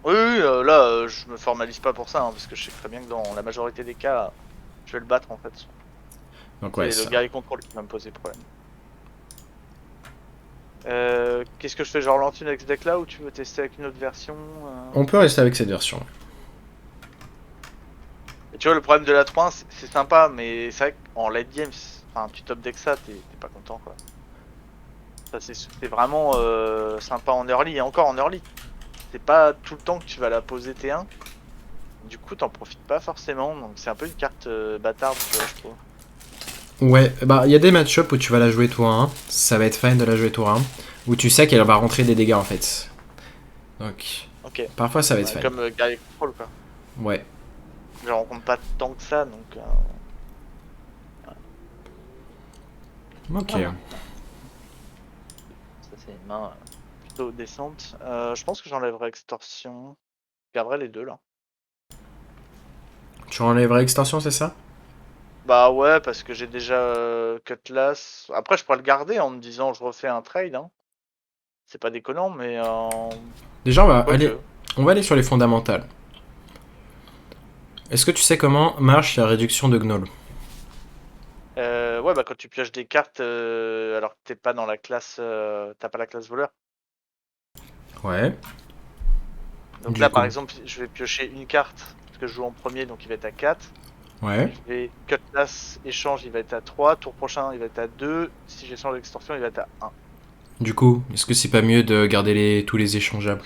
Oui, oui, là, je me formalise pas pour ça, hein, parce que je sais très bien que dans la majorité des cas, je vais le battre en fait. Donc ouais, C'est le ça. guerrier contrôle qui va me poser problème. Qu'est-ce que je fais? Genre lentune avec ce deck là ou tu veux tester avec une autre version? On peut rester avec cette version. Et tu vois, le problème de la 3 c'est sympa, mais c'est vrai qu'en late game, enfin, tu top deck ça, t'es pas content quoi. Ça, c'est vraiment sympa en early, et encore en early. C'est pas tout le temps que tu vas la poser T1. Du coup, t'en profites pas forcément, donc c'est un peu une carte bâtarde, tu vois, je trouve. Ouais, bah il y a des match-up où tu vas la jouer tour 1. Ça va être fine de la jouer tour 1. Où tu sais qu'elle va rentrer des dégâts en fait. Donc, Ok. parfois ça va être fun. Comme Guerrier Control, quoi. Ouais. Je rencontre pas tant que ça, donc... Ok. Voilà. Ça, c'est une main plutôt décente. Je pense que j'enlèverai Extorsion. Je garderai les deux, là. Tu enlèverais extension, c'est ça? Bah ouais, parce que j'ai déjà Cutlass. Après, je pourrais le garder en me disant je refais un trade, hein. C'est pas déconnant, mais Déjà, quoique. on va aller sur les fondamentales. Est-ce que tu sais comment marche la réduction de Gnoll? Ouais, bah quand tu pioches des cartes alors que t'es pas dans la classe, t'as pas la classe voleur. Ouais. Donc Du là, par coup. exemple, je vais piocher une carte parce que je joue en premier, donc il va être à 4. Ouais. Je vais Cutlass, échange, il va être à 3. Tour prochain, il va être à 2. Si j'échange l'extorsion, il va être à 1. Du coup, est-ce que c'est pas mieux de garder tous les échangeables?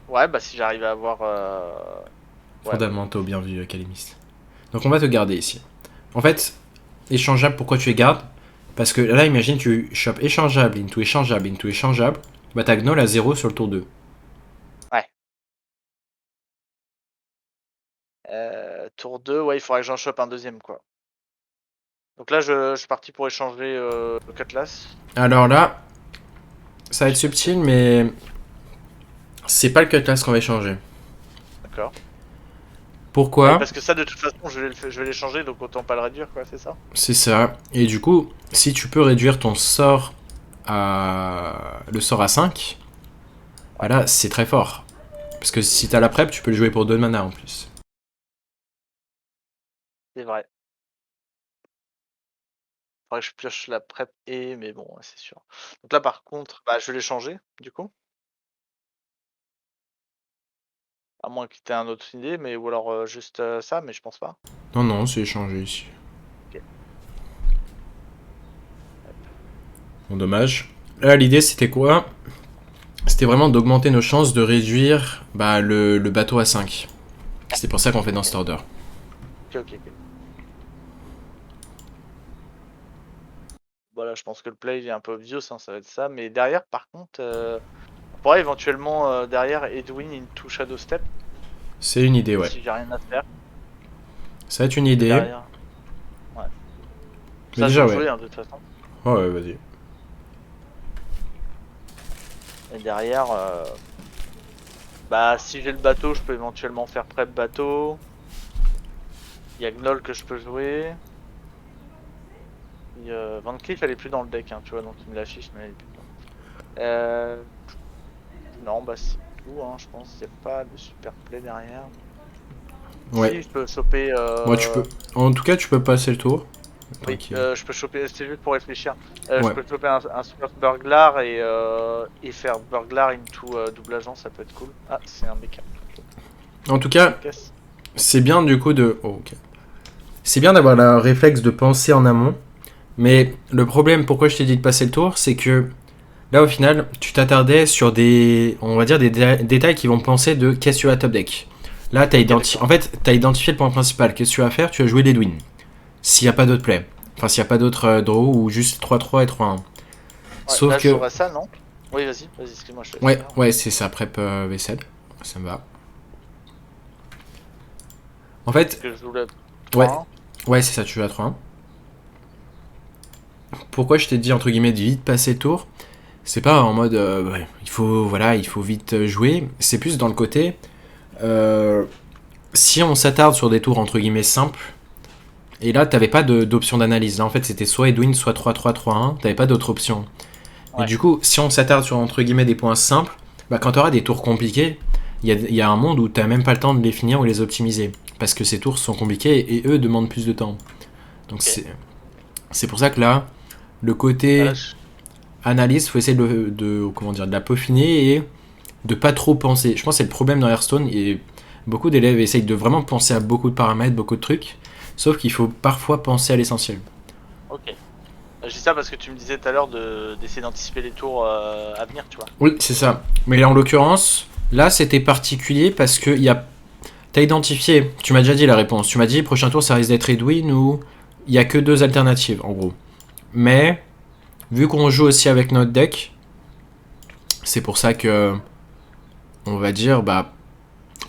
Ouais, bah si j'arrive à avoir... Ouais, ouais. Fondamentaux, bien vu, Calémiste. Donc on va te garder ici. En fait, échangeable, pourquoi tu les gardes? Parce que là, imagine, tu chopes échangeable, into échangeable, into échangeable. Bah ta Gnoll à 0 sur le tour 2. Ouais. Tour 2, ouais, il faudrait que j'en chope un deuxième, quoi. Donc là, je suis parti pour échanger le Cutlass. Alors là, ça va Je être sais pas si subtil, mais c'est pas le cutlass qu'on va échanger. d'accord. Oui, Pourquoi? parce que ça, de toute façon, je vais l'échanger, donc autant pas le réduire, quoi, c'est ça? C'est ça. Et du coup, si tu peux réduire ton sort à... le sort à 5, bah Ouais, là, c'est très fort. Parce que si t'as la prep, tu peux le jouer pour 2 mana en plus. c'est vrai. Faudrait que je pioche la prep et, mais bon, ouais, c'est sûr. Donc là, par contre, bah, je vais l'échanger, du coup. À moins que tu aies une autre idée, mais ou alors juste ça, mais je pense pas. Non, non, c'est échangé ici. Ok. Bon, dommage. Là, l'idée, c'était quoi? C'était vraiment d'augmenter nos chances de réduire bah, le bateau à 5. C'est pour ça qu'on fait dans cet order. Ok, ok, ok. Voilà, je pense que le play il est un peu obvious, hein, ça va être ça. Mais derrière, par contre, on pourrait éventuellement derrière Edwin into Shadow Step, C'est une idée, ouais. si j'ai rien à faire. Ça va être une Et idée. derrière, ouais. Mais Ça, je vais déjà, le ouais. jouer, hein, de toute façon. Oh, ouais, vas-y. Et derrière, bah, si j'ai le bateau, je peux éventuellement faire prep bateau. Il y a Gnoll que je peux jouer. Et, Van Cleef, elle est plus dans le deck, hein, tu vois, donc il me l'affiche, mais elle est plus dedans. Non, bah c'est tout, hein, je pense. Il n'y a pas de super play derrière. Ouais. Si, je peux choper. Moi, tu peux. En tout cas, tu peux passer le tour. Oui, Tranquille. je peux choper. C'est juste pour réfléchir. Je Ouais. peux choper un super burglar et faire burglar into double agent, ça peut être cool. Ah, c'est un méca. En tout cas, Casse. c'est bien du coup de. Oh, ok. C'est bien d'avoir le réflexe de penser en amont. Mais le problème, pourquoi je t'ai dit de passer le tour, c'est que là, au final, tu t'attardais sur des, on va dire, des détails qui vont penser de qu'est-ce que tu as top deck. Là, Ok, d'accord. en fait, t'as identifié le point principal. Qu'est-ce que tu vas faire? Tu vas jouer l'Edwin. S'il n'y a pas d'autres plays. Enfin, s'il n'y a pas d'autres draws ou juste 3-3 et 3-1. Ouais, Sauf là, je que. jouerai ça, non? Oui, vas-y, excuse-moi, je te laisse Ouais, faire. ouais, c'est ça, prep vaisselle. Ça me va. En fait, Que je joue le ouais, 3-1. ouais, c'est ça, tu joues à 3-1. Pourquoi je t'ai dit, entre guillemets, de vite passer le tour? C'est pas en mode, ouais, voilà, il faut vite jouer. C'est plus dans le côté, euh, si on s'attarde sur des tours entre guillemets simples, et là t'avais pas d'option d'analyse. Là en fait c'était soit Edwin, soit 3-3-3-1, t'avais pas d'autre option. Et Ouais, du coup, si on s'attarde sur entre guillemets des points simples, bah quand t'auras des tours compliqués, il y a un monde où t'as même pas le temps de les finir ou les optimiser. Parce que ces tours sont compliqués et eux demandent plus de temps. Donc ok. c'est pour ça que là, le Bah, là, côté analyse, faut essayer comment dire, de la peaufiner et de pas trop penser. Je pense que c'est le problème dans Hearthstone et beaucoup d'élèves essayent de vraiment penser à beaucoup de paramètres, beaucoup de trucs, sauf qu'il faut parfois penser à l'essentiel. ok. Je dis ça parce que tu me disais tout à l'heure d'essayer d'anticiper les tours à venir, tu vois. Oui, c'est ça. Mais en l'occurrence, là c'était particulier parce que t'as identifié, tu m'as déjà dit la réponse, tu m'as dit prochain tour ça risque d'être Edwin ou il y a que deux alternatives en gros. Mais vu qu'on joue aussi avec notre deck, c'est pour ça que on va dire, bah,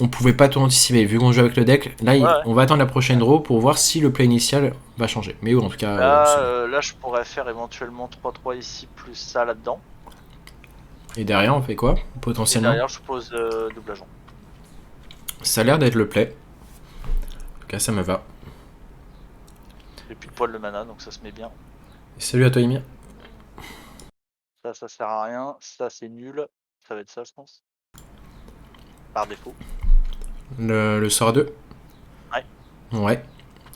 on pouvait pas tout anticiper. Vu qu'on joue avec le deck, là, Ouais, ouais. on va attendre la prochaine draw pour voir si le play initial va changer. Mais oui, en tout cas, Là, c'est bon. là, je pourrais faire éventuellement 3-3 ici, plus ça là-dedans. Et derrière, on fait quoi, Et potentiellement? derrière, je pose double agent. Ça a l'air d'être le play. En tout cas, ça me va. J'ai plus de poil de mana, donc ça se met bien. Salut à toi, Ymir. Ça sert à rien. Ça, c'est nul. Ça va être ça, je pense. Par défaut. Le sort 2. Ouais. Ouais.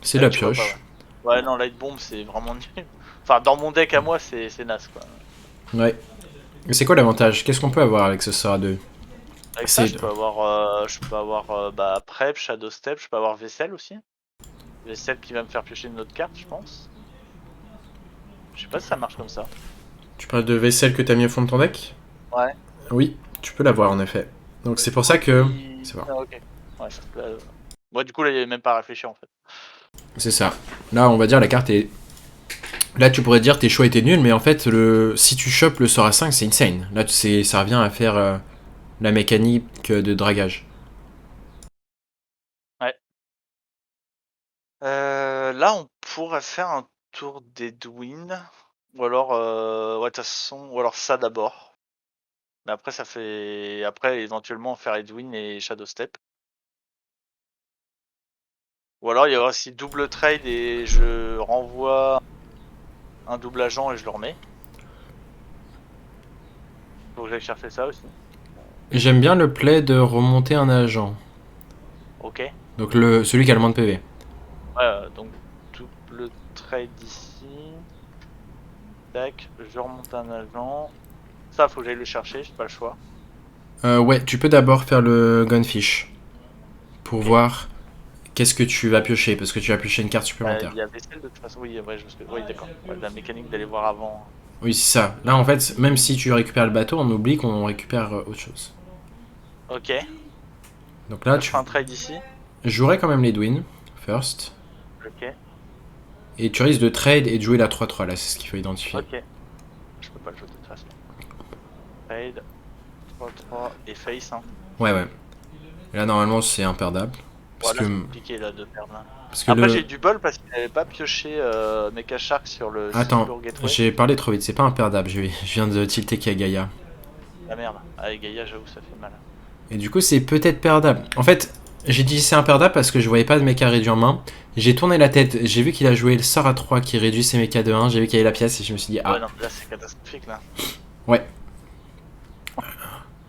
C'est de Ouais, la tu vois pas, pioche. ouais. Ouais, non, Light Bomb, c'est vraiment nul. Enfin, dans mon deck à moi, c'est naze, quoi. Ouais. Mais c'est quoi l'avantage? Qu'est-ce qu'on peut avoir avec ce sort 2? Avec ça, C'est... je peux avoir bah, Prep, Shadow Step, je peux avoir Vaisselle aussi. Vaisselle qui va me faire piocher une autre carte, je pense. Je sais pas si ça marche comme ça. Tu parles de vaisselle que t'as mis au fond de ton deck? Ouais. Oui, tu peux l'avoir en effet. Donc c'est pour ça que... C'est bon. Ah, ok. Ouais, là, moi, du coup, là, il y avait même pas à réfléchir en fait. C'est ça. Là, on va dire la carte est... Là, tu pourrais dire tes choix étaient nuls, mais en fait, si tu chopes le sort à 5, c'est insane. Là, ça revient à faire la mécanique de dragage. Ouais. Là, on pourrait faire un tour d'Edwin. Ou alors, ouais, de toute façon, ou alors ça d'abord. Mais après, ça fait. Après, éventuellement, faire Edwin et Shadow Step. Ou alors, il y aura aussi double trade et je renvoie un double agent et je le remets. Faut que j'aille chercher ça aussi. J'aime bien le play de remonter un agent. Ok. Donc celui qui a le moins de PV. Ouais, donc double trade ici. Tac, je remonte un agent. Ça, faut que j'aille le chercher, j'ai pas le choix. Ouais, tu peux d'abord faire le gunfish. Pour Ok. voir qu'est-ce que tu vas piocher. Parce que tu vas piocher une carte Il supplémentaire. y a vaisselle de toute façon. Oui, ouais, oui, d'accord. Ouais, la mécanique d'aller voir avant. Oui, c'est ça. Là, en fait, même si tu récupères le bateau, on oublie qu'on récupère autre chose. Ok. Donc là, Je ferai un trade ici. je jouerais quand même l'Edwin, first. Ok. Et tu risques de trade et de jouer la 3-3, là, c'est ce qu'il faut identifier. Ok. Je peux pas le jouer de toute façon. Trade. 3-3 et face. Hein. Ouais, ouais. Et là, normalement, c'est imperdable. Parce Voilà, c'est que, compliqué là de perdre là. parce que Après, j'ai le... eu du bol parce qu'il n'avait pas pioché Mecha Shark sur le Attends, Silver Gateway. j'ai parlé trop vite, c'est pas imperdable, je viens de tilter Kagaya. La merde. Avec Gaïa, j'avoue, ça fait mal. Et du coup, c'est peut-être perdable. En fait, j'ai dit c'est imperdable parce que je voyais pas de mecha réduit en main. J'ai tourné la tête, j'ai vu qu'il a joué le sort à 3 qui réduit ses mechas de 1, j'ai vu qu'il y avait la pièce et je me suis dit, Ouais, ah, non, là, c'est catastrophique là. ouais.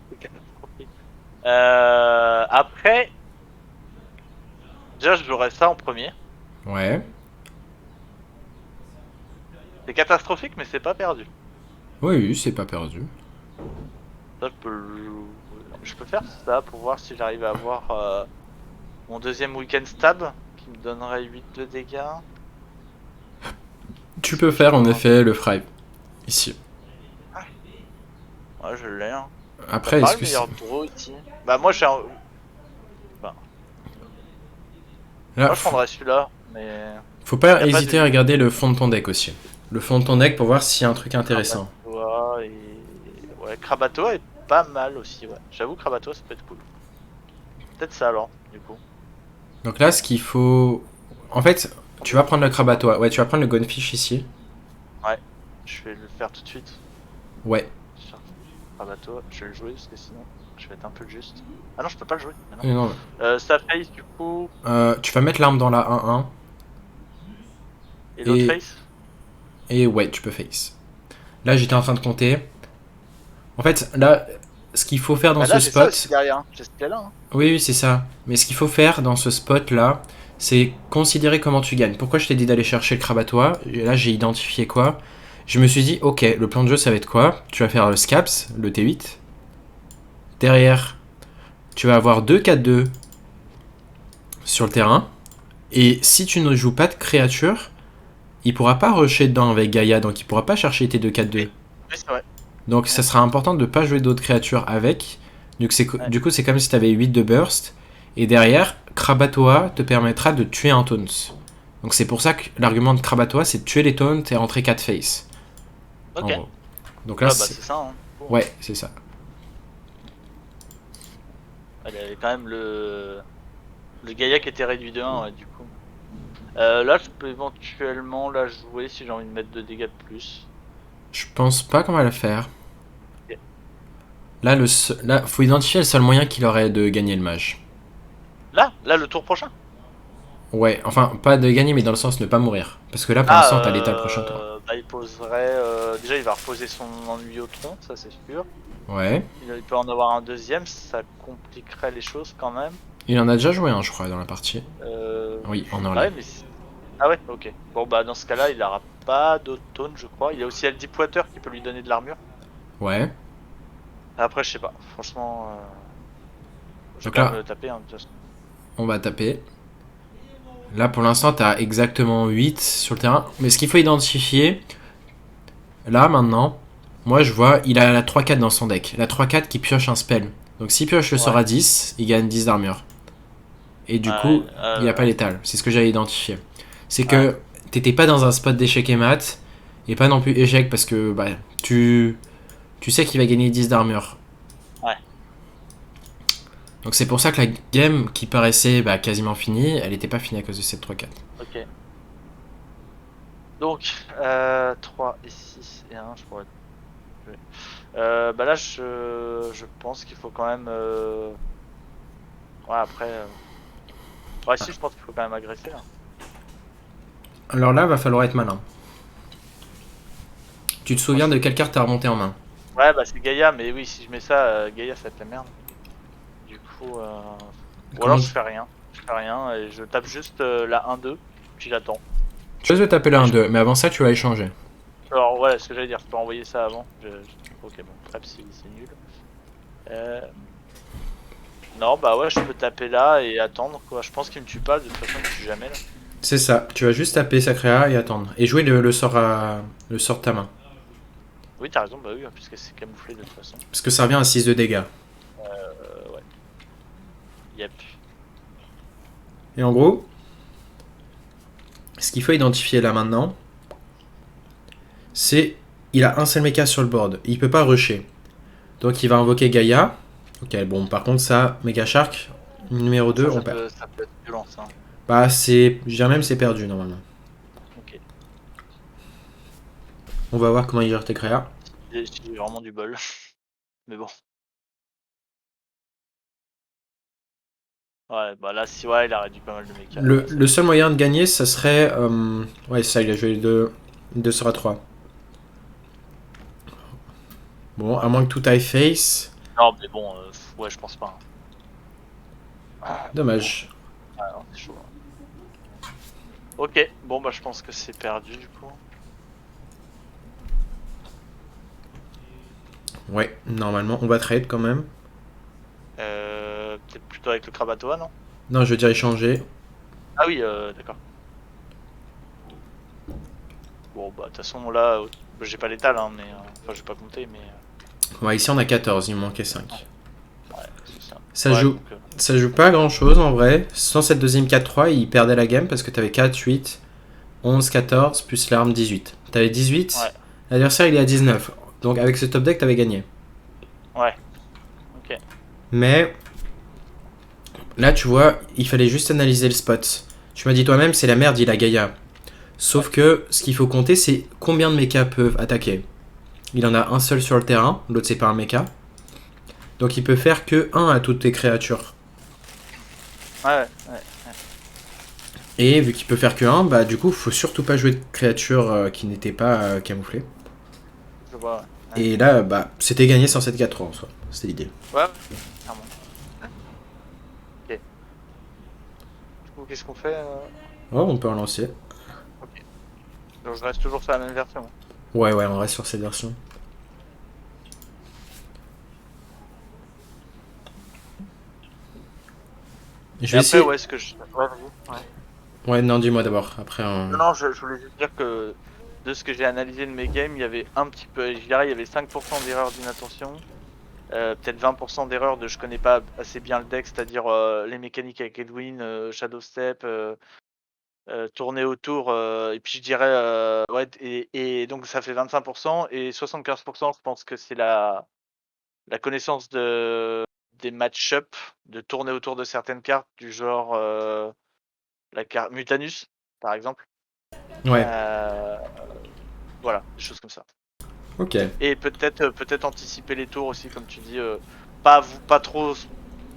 C'est catastrophique. Après, déjà, je jouerais ça en premier. Ouais. C'est catastrophique, mais c'est pas perdu. Oui, oui, c'est pas perdu. Ça, je peux faire ça pour voir si j'arrive à avoir mon deuxième week-end stab qui me donnerait 8 de dégâts. Tu Est-ce peux que je faire en peux effet le fry, ici. Ouais, je l'ai. Hein. T'as Après, pas est-ce le que c'est... meilleur draw ici. Bah, moi, j'ai un. Bah, Là, moi, je prendrais celui-là, mais. faut pas Y a pas de hésiter à 8. regarder le fond de ton deck aussi. Le fond de ton deck pour voir s'il y a un truc intéressant. Krabatoa et. Ouais, Krabatoa est pas mal aussi, ouais. J'avoue, Krabatoa, ça peut être cool. Peut-être ça alors, du coup. Donc là, ce qu'il faut... En fait, tu vas prendre le crabe à toi. Ouais, tu vas prendre le gunfish ici. Ouais, je vais le faire tout de suite. Ouais. Krabatoa, je vais le jouer parce que sinon, je vais être un peu juste. Ah non, je peux pas le jouer. Ah Non, non. Ça face, du coup. tu vas mettre l'arme dans la 1-1. Et l'autre Et... face. Et ouais, tu peux face. Là, j'étais en train de compter. En fait, là, ce qu'il faut faire dans Bah ce là, j'ai ça aussi spot... derrière. Hein. J'ai ce là. Hein. Oui, oui, c'est ça. Mais ce qu'il faut faire dans ce spot-là, c'est considérer comment tu gagnes. Pourquoi je t'ai dit d'aller chercher le crabe à toi? Et là, j'ai identifié quoi? Je me suis dit, ok, le plan de jeu, ça va être quoi? Tu vas faire le Scaps, le T8. Derrière, tu vas avoir 2 4-2 sur le terrain. Et si tu ne joues pas de créature, il pourra pas rusher dedans avec Gaïa, donc il pourra pas chercher tes 2 4-2. Oui, c'est vrai. Donc ça sera important de ne pas jouer d'autres créatures avec. Ouais. Du coup, c'est comme si tu avais 8 de burst. Et derrière, Krabatoa te permettra de tuer un taunt. Donc c'est pour ça que l'argument de Krabatoa, c'est de tuer les taunts et rentrer 4 face. En Ok. gros. Donc là, Ouais, bah c'est ça. Hein. Bon. ouais, c'est ça. Il y avait quand même le Gaïa qui était réduit de 1, ouais, du coup. Là, je peux éventuellement la jouer si j'ai envie de mettre 2 dégâts de plus. Je pense pas qu'on va la faire. Ok. Là, faut identifier le seul moyen qu'il aurait de gagner le mage. Là, le tour prochain. Ouais, enfin, pas de gagner, mais dans le sens ne pas mourir. Parce que là, pour l'instant, t'as l'état le prochain tour. Bah, il poserait. Déjà, il va reposer son ennui au tronc, ça c'est sûr. Ouais. Il peut en avoir un deuxième, ça compliquerait les choses quand même. Il en a déjà joué un, je crois, dans la partie. Oui, en Ah early. ouais, mais. Ah ouais, ok. Bon, bah, dans ce cas-là, il aura pas d'autotone, je crois. Il y a aussi El Deepwater qui peut lui donner de l'armure. Ouais. Après, je sais pas. Franchement, je vais Donc quand même là, le taper, hein, de toute façon. on va taper. Là, pour l'instant, t'as exactement 8 sur le terrain. Mais ce qu'il faut identifier, là, maintenant, moi, je vois, il a la 3-4 dans son deck. La 3-4 qui pioche un spell. Donc, s'il pioche le sort Ouais. à 10, il gagne 10 d'armure. Et du coup, Ouais, il a pas létal. C'est ce que j'avais identifié. C'est ouais. que t'étais pas dans un spot d'échec et mat, et pas non plus échec parce que bah, tu sais qu'il va gagner 10 d'armure. Ouais. Donc c'est pour ça que la game qui paraissait bah, quasiment finie, elle était pas finie à cause de cette 3-4. Ok. Donc, 3 et 6 et 1, je pourrais jouer. Bah là, je pense qu'il faut quand même. Ouais, après. Ouais, si, je pense qu'il faut quand même agresser là. Alors là, va falloir être malin. Tu te Moi, souviens de quelle carte t'as remonté en main? Ouais, bah c'est Gaïa, mais oui, si je mets ça, Gaïa, ça va être la merde. Du coup. Ou alors Comment je fais rien. Je fais rien et je tape juste la 1-2, puis j'attends. Tu peux taper la Et 1-2, mais avant ça, tu vas échanger. Alors, ouais, ce que j'allais dire, je peux envoyer ça avant. Ok, bon, trap, c'est nul. Euh, Non, bah ouais, je peux taper là et attendre quoi. Je pense qu'il me tue pas, de toute façon, il me tue jamais là. C'est ça, tu vas juste taper Sacréa et attendre. Et jouer le sort de ta main. Oui, t'as raison, bah oui, puisque c'est camouflé de toute façon. Parce que ça revient à 6 de dégâts. Ouais. Yep. Et en gros, ce qu'il faut identifier là maintenant, c'est il a un seul mecha sur le board. Il peut pas rusher. Donc il va invoquer Gaïa. Ok, bon, par contre, ça, Mega Shark, numéro 2, Ça, on perd. ça peut être violent, ça. Bah, c'est. Je dirais même c'est perdu normalement. Ok. On va voir comment il gère tes créas. J'ai vraiment du bol. Mais bon. Ouais, bah là, si, ouais, il a réduit pas mal de méca. Ouais, ça Le va. seul moyen de gagner, ça serait. Ouais, ça, il a joué 2 sur 3. Bon, à Ouais. moins que tout aille face. Non, mais bon, ouais, je pense pas, hein. Dommage. Ouais, non, c'est chaud, hein. Ok, bon, bah je pense que c'est perdu du coup. Ouais, normalement, on va trade quand même. Peut-être plutôt avec le Krabatoa, non? Non, je veux dire échanger. Ah oui, d'accord. Bon, bah de toute façon, là, bah, j'ai pas l'étal, hein, mais. Enfin, j'ai pas compté, mais. Ouais, ici on a 14, il me manquait 5. Ouais, c'est ça. Ça Ouais, joue. donc. Ça joue pas grand chose en vrai. Sans cette deuxième 4-3, il perdait la game parce que t'avais 4, 8, 11, 14, plus l'arme 18. T'avais 18, Ouais, l'adversaire il est à 19. Donc avec ce top deck, t'avais gagné. ouais, ok. Mais là, tu vois, il fallait juste analyser le spot. Tu m'as dit toi-même, c'est la merde, il a Gaïa. Ouais, Sauf que ce qu'il faut compter, c'est combien de mechas peuvent attaquer. Il en a un seul sur le terrain, l'autre c'est pas un mecha. Donc il peut faire que 1 à toutes tes créatures. ouais. Et vu qu'il peut faire que 1, bah du coup, faut surtout pas jouer de créatures qui n'étaient pas camouflées. Je vois, ouais. Et là, bah, c'était gagné sur cette 4-3 en soi. C'était l'idée. Ouais, clairement. Ok. Du coup, qu'est-ce qu'on fait Oh, on peut en lancer. Ok. Donc, je reste toujours sur la même version. Ouais, ouais, on reste sur cette version. Je Et vais après, essayer. ouais, ce que je. Ouais, vas-y. Ouais. Ouais, non, dis-moi d'abord. Après, Non, non, je voulais juste dire que de ce que j'ai analysé de mes games, il y avait un petit peu. Je dirais, il y avait 5% d'erreurs d'inattention. Peut-être 20% d'erreurs de je connais pas assez bien le deck, c'est-à-dire les mécaniques avec Edwin, Shadow Step, tourner autour, et puis je dirais, ouais, et donc ça fait 25% et 75%, je pense que c'est la connaissance des match-up, de tourner autour de certaines cartes, du genre la carte Mutanus, par exemple. Ouais, Voilà, des choses comme ça. ok. Et peut-être anticiper les tours aussi, comme tu dis. Pas trop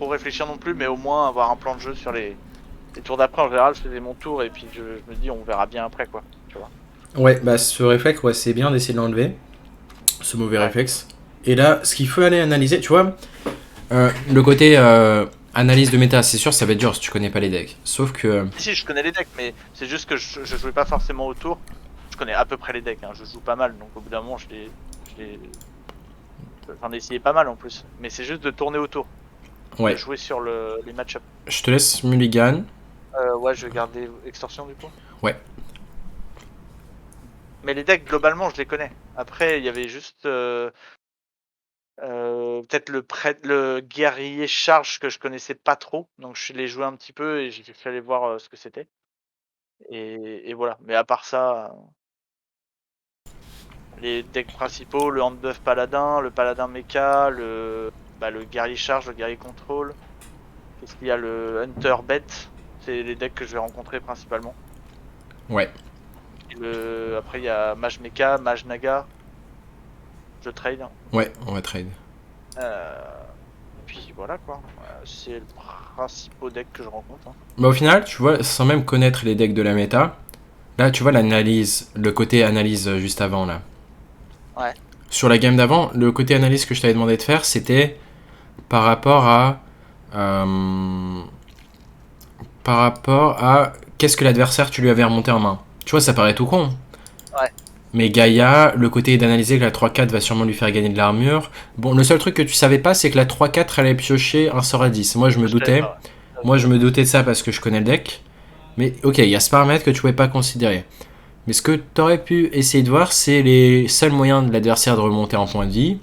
réfléchir non plus, mais au moins avoir un plan de jeu sur les tours d'après. En général, je faisais mon tour et puis je me dis on verra bien après, quoi. Tu vois. Ouais, bah ce réflexe, ouais, c'est bien d'essayer de l'enlever, ce mauvais Ouais. réflexe. Et là, ce qu'il faut aller analyser, tu vois, le côté analyse de méta, c'est sûr, ça va être dur si tu connais pas les decks. Sauf que, Si, je connais les decks, mais c'est juste que je jouais pas forcément au tour. Je connais à peu près les decks, hein. Je joue pas mal, donc au bout d'un moment, j'en ai essayé pas mal en plus. Mais c'est juste de tourner autour, de ouais, jouer sur les match-up. je te laisse mulligan. Ouais, je vais garder extorsion du coup. Ouais, Mais les decks, globalement, je les connais. Après, il y avait juste peut-être le guerrier charge que je connaissais pas trop. Donc je l'ai joué un petit peu et j'ai fait aller voir ce que c'était. Et voilà. Mais à part ça, les decks principaux, le handbuff paladin, le paladin mecha, le guerrier charge, le guerrier contrôle. Qu'est-ce qu'il y a? Le hunter bête. C'est les decks que je vais rencontrer principalement. ouais, Et après, il y a mage mecha, mage naga. Je trade. ouais, on va trade. Puis voilà quoi. C'est le principal deck que je rencontre, hein. Bah au final, tu vois, sans même connaître les decks de la méta, là tu vois l'analyse, le côté analyse juste avant là. Ouais. Sur la game d'avant, le côté analyse que je t'avais demandé de faire, c'était par rapport à euh, qu'est-ce que l'adversaire tu lui avais remonté en main. Tu vois, ça paraît tout con. Ouais. Mais Gaïa, le côté d'analyser que la 3-4 va sûrement lui faire gagner de l'armure. Bon, le seul truc que tu savais pas, c'est que la 3-4 allait piocher un sort à 10. Moi, je me Je savais doutais. pas, ouais. Moi, je me doutais de ça parce que je connais le deck. Mais ok, il y a ce paramètre que tu pouvais pas considérer. Mais ce que tu aurais pu essayer de voir, c'est les seuls moyens de l'adversaire de remonter en points de vie.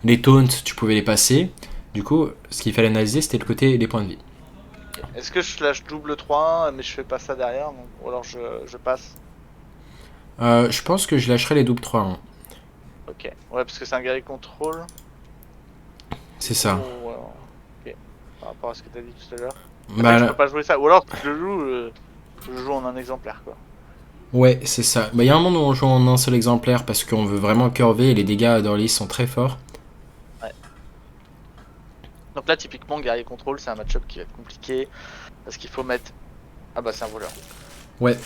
Les taunts, tu pouvais les passer. Du coup, ce qu'il fallait analyser, c'était le côté des points de vie. Est-ce que je lâche double 3-1 mais je fais pas ça derrière donc... Ou alors je passe. Je pense que je lâcherai les doubles 3-1. Ok. Ouais, parce que c'est un guerrier contrôle. C'est ça. Oh, ouais. Ok. Par rapport à ce que t'as dit tout à l'heure. C'est vrai Bah, que je peux là, pas jouer ça. Ou alors je le joue en un exemplaire quoi. ouais, c'est ça. Bah, il y a un moment où on joue en un seul exemplaire parce qu'on veut vraiment curver et les dégâts d'Orly sont très forts. Ouais. Donc là typiquement guerrier contrôle c'est un match-up qui va être compliqué. Parce qu'il faut mettre. Ah bah c'est un voleur. Ouais,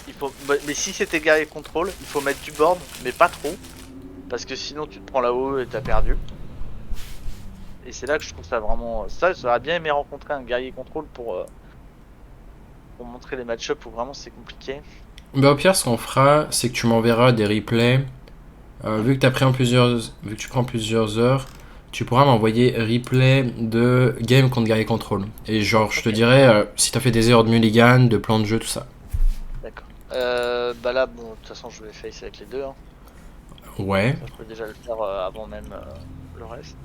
Mais si c'était guerrier contrôle, il faut mettre du board, mais pas trop. Parce que sinon tu te prends là-haut et t'as perdu. Et c'est là que je trouve ça vraiment. Ça, j'aurais bien aimé rencontrer un guerrier contrôle pour montrer les match-up où vraiment c'est compliqué. bah, au pire, ce qu'on fera, c'est que tu m'enverras des replays. Vu que tu prends plusieurs heures, tu pourras m'envoyer replay de game contre guerrier contrôle. Et genre, je te Ok, dirai si t'as fait des erreurs de mulligan, de plan de jeu, tout ça. d'accord. Bah là, bon, de toute façon, je vais face avec les deux, hein. Ouais. Ça, je peux déjà le faire avant même le reste.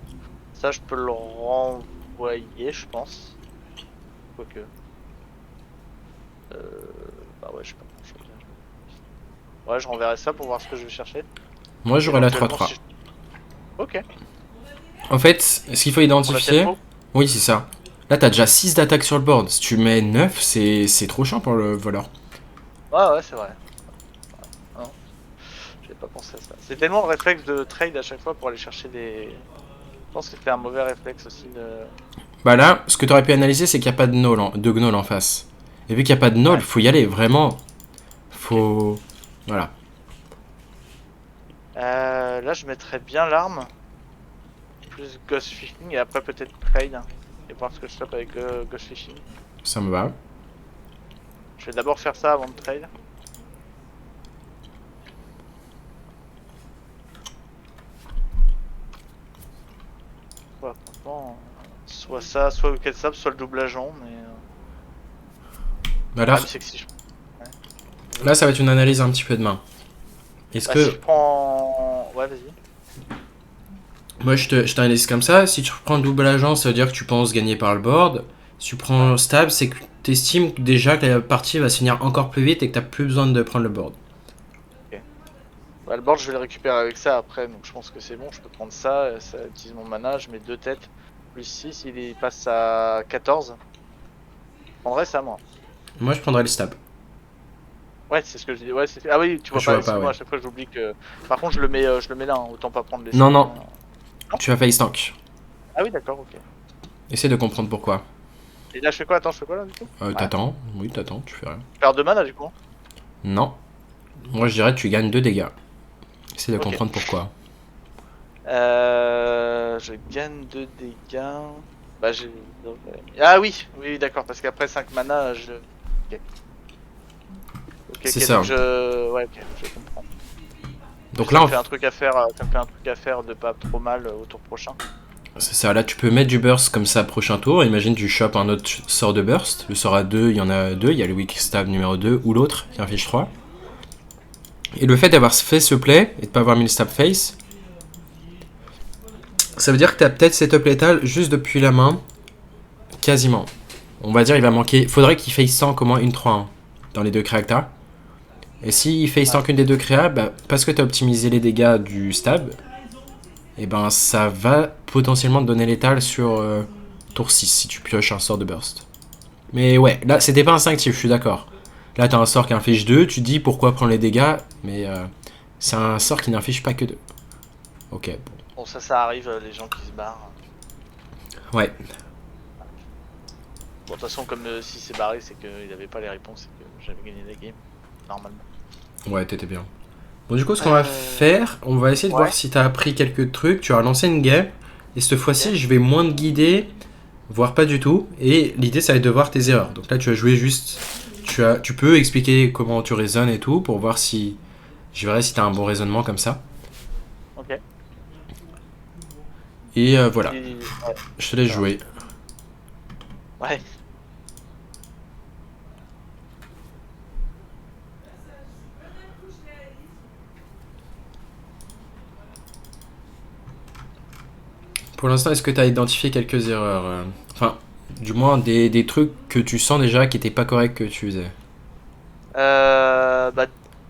Ça, je peux le renvoyer, je pense. Quoique. Bah ouais, je sais pas. Ouais, je renverrai ça pour voir ce que je vais chercher. Moi, j'aurai la Éventuellement, 3-3. Ok. En fait, ce qu'il faut Pour la identifier. tempo. Oui, c'est ça. Là, t'as déjà 6 d'attaque sur le board. Si tu mets 9, c'est trop chiant pour le voleur. Ouais, c'est vrai. Non, j'avais pas pensé à ça. C'est tellement le réflexe de trade à chaque fois pour aller chercher des. Je pense que c'était un mauvais réflexe aussi de. Bah là, ce que t'aurais pu analyser, c'est qu'il n'y a pas de gnoll en face. Et vu qu'il n'y a pas de gnoll, Ouais. faut y aller, vraiment. Ok. Faut. Voilà. Là, je mettrais bien l'arme, plus Ghost Fishing, et après peut-être trade, hein, et voir ce que je chope avec Ghost Fishing. Ça me va. Je vais d'abord faire ça avant de trade. Ouais, franchement, soit ça, soit le Ketsap, soit le double agent, mais. Bah là, Ah, mais c'est que si je. là, ça va être une analyse un petit peu de main. Est-ce Bah, si je que. prends. Ouais, vas-y. Moi, je t'analyse comme ça. Si tu prends double agent, ça veut dire que tu penses gagner par le board. Si tu prends stab, c'est que tu estimes déjà que la partie va se finir encore plus vite et que tu plus besoin de prendre le board. Bah, le board, je vais le récupérer avec ça après, donc je pense que c'est bon. Je peux prendre ça, ça utilise mon mana, je mets 2 têtes. Plus 6, il passe à 14. Je prendrais ça, moi. Moi, je prendrais le stab. Ouais, c'est ce que je dis. Ouais, ah oui, tu vois Je pas, vois pas, excuse-moi, ouais. à chaque fois j'oublie que. Par contre, je le mets là, hein, autant pas prendre les Non, 5. non, Non. tu as face tank. Ah oui, d'accord, ok. Essaie de comprendre pourquoi. Et là, je fais quoi? Attends, je fais quoi là, du coup? Ouais. T'attends, oui, t'attends, tu fais rien. Perdre de mana, du coup. Non, moi je dirais que tu gagnes 2 dégâts. Essaie de Ok. comprendre pourquoi. Je gagne 2 dégâts. Bah, j'ai. Ah oui, oui, d'accord, parce qu'après 5 mana, je. Ok, ok, C'est ok, ça. donc je. Ouais, ok, je comprends. Donc Ça là, me fait un truc à faire, ça me fait un truc à faire de pas trop mal au tour prochain. c'est ça. Là, tu peux mettre du burst comme ça prochain tour. Imagine, tu chopes un autre sort de burst. Le sort à 2, il y en a 2. Il y a le weak stab numéro 2 ou l'autre qui inflige 3. Et le fait d'avoir fait ce play et de pas avoir mis le stab face, ça veut dire que tu as peut-être setup létal juste depuis la main. Quasiment. On va dire il va manquer. Faudrait qu'il face tank au moins une 3-1 dans les deux créas que t'as. Et s'il face tank une des deux créas, bah, parce que tu as optimisé les dégâts du stab, et ben ça va potentiellement te donner létal sur tour 6 si tu pioches un sort de burst. Mais ouais, là c'était pas instinctif, je suis d'accord. Là t'as un sort qui inflige 2, tu te dis pourquoi prendre les dégâts, mais c'est un sort qui n'inflige pas que 2. Ok, bon. Bon, ça arrive, les gens qui se barrent. Ouais, Bon, de toute façon, comme si c'est barré, c'est qu'il avait pas les réponses et que j'avais gagné la game, normalement. ouais, t'étais bien. Bon, du coup, ce qu'on va faire, on va essayer de Ouais. voir si t'as appris quelques trucs. Tu as lancé une game, et cette fois-ci, Ok. je vais moins te guider, voire pas du tout. Et l'idée, ça va être de voir tes erreurs. Donc là, tu as joué juste. Tu peux expliquer comment tu raisonnes et tout, pour voir si. Je verrai si t'as un bon raisonnement comme ça. Ok. Et voilà, Ouais. je te laisse Ça marche. jouer. Ouais. Pour l'instant, est-ce que tu as identifié quelques erreurs Enfin, du moins des trucs que tu sens déjà qui n'étaient pas corrects que tu faisais. Bah,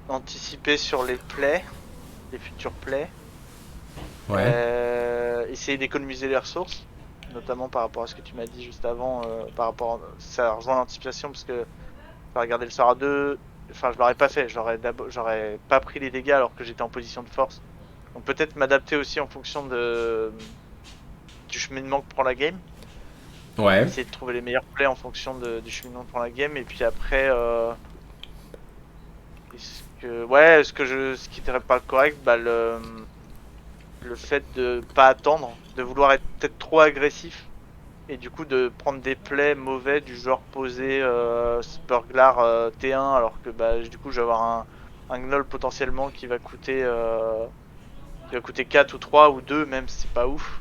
anticiper sur les plays, les futurs plays. Ouais. Essayer d'économiser les ressources, notamment par rapport à ce que tu m'as dit juste avant, par rapport ça rejoint l'anticipation parce que j'ai regardé le sort à 2, enfin je l'aurais pas fait, j'aurais pas pris les dégâts alors que j'étais en position de force. Donc peut-être m'adapter aussi en fonction du cheminement que prend la game. Ouais. Essayer de trouver les meilleurs plays en fonction du cheminement que prend la game et puis après ce qui était pas correct, bah le fait de pas attendre, de vouloir être peut-être trop agressif et du coup de prendre des plays mauvais du genre poser Spurglar T1 alors que bah du coup je vais avoir un Gnoll potentiellement qui va coûter 4 ou 3 ou 2 même si c'est pas ouf.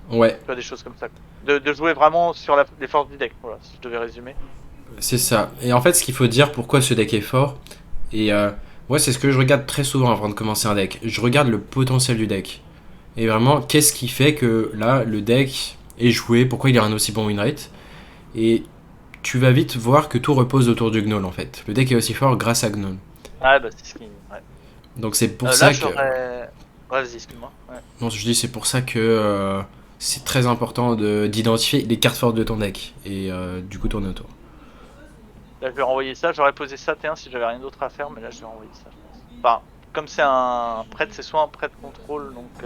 Ouais. Tu vois, des choses comme ça. De jouer vraiment sur les forces du deck, voilà, si je devais résumer. C'est ça. Et en fait, ce qu'il faut dire, pourquoi ce deck est fort, et moi, c'est ce que je regarde très souvent avant de commencer un deck. Je regarde le potentiel du deck. Et vraiment, qu'est-ce qui fait que là, le deck est joué, pourquoi il a un aussi bon win rate. Et tu vas vite voir que tout repose autour du Gnoll, en fait. Le deck est aussi fort grâce à Gnoll. Ouais, bah c'est ce qui. Ouais. Donc c'est pour Là, ça que... j'aurais. Ouais, vas-y, excuse-moi. Ouais. Non, je dis c'est pour ça que c'est très important d'identifier les cartes fortes de ton deck. Et du coup, tourner autour. Là, je vais renvoyer ça. J'aurais posé ça T1 si j'avais rien d'autre à faire, mais là, je vais renvoyer ça, je pense. Enfin, comme c'est un prêtre, c'est soit un prêtre contrôle, donc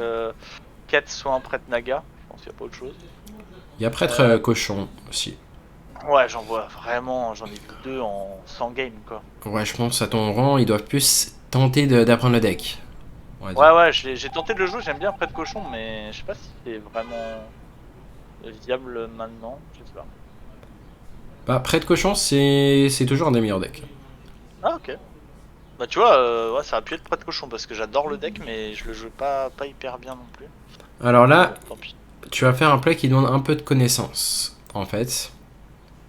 quête, soit un prêtre naga. Je pense qu'il n'y a pas autre chose. Il y a prêtre cochon aussi. Ouais, j'en vois vraiment. J'en ai vu 2 en 100 games, quoi. Ouais, je pense à ton rang, ils doivent plus tenter d'apprendre le deck. On va dire. Ouais, j'ai tenté de le jouer. J'aime bien prêtre cochon, mais je sais pas si c'est vraiment viable maintenant. Je sais pas. Bah, prêtre cochon, c'est toujours un des meilleurs decks. Ah, ok. Bah, tu vois, ouais, ça a pu être prêtre cochon parce que j'adore le deck, mais je le joue pas hyper bien non plus. Alors là, Tant pis. tu vas faire un play qui demande un peu de connaissance, en fait.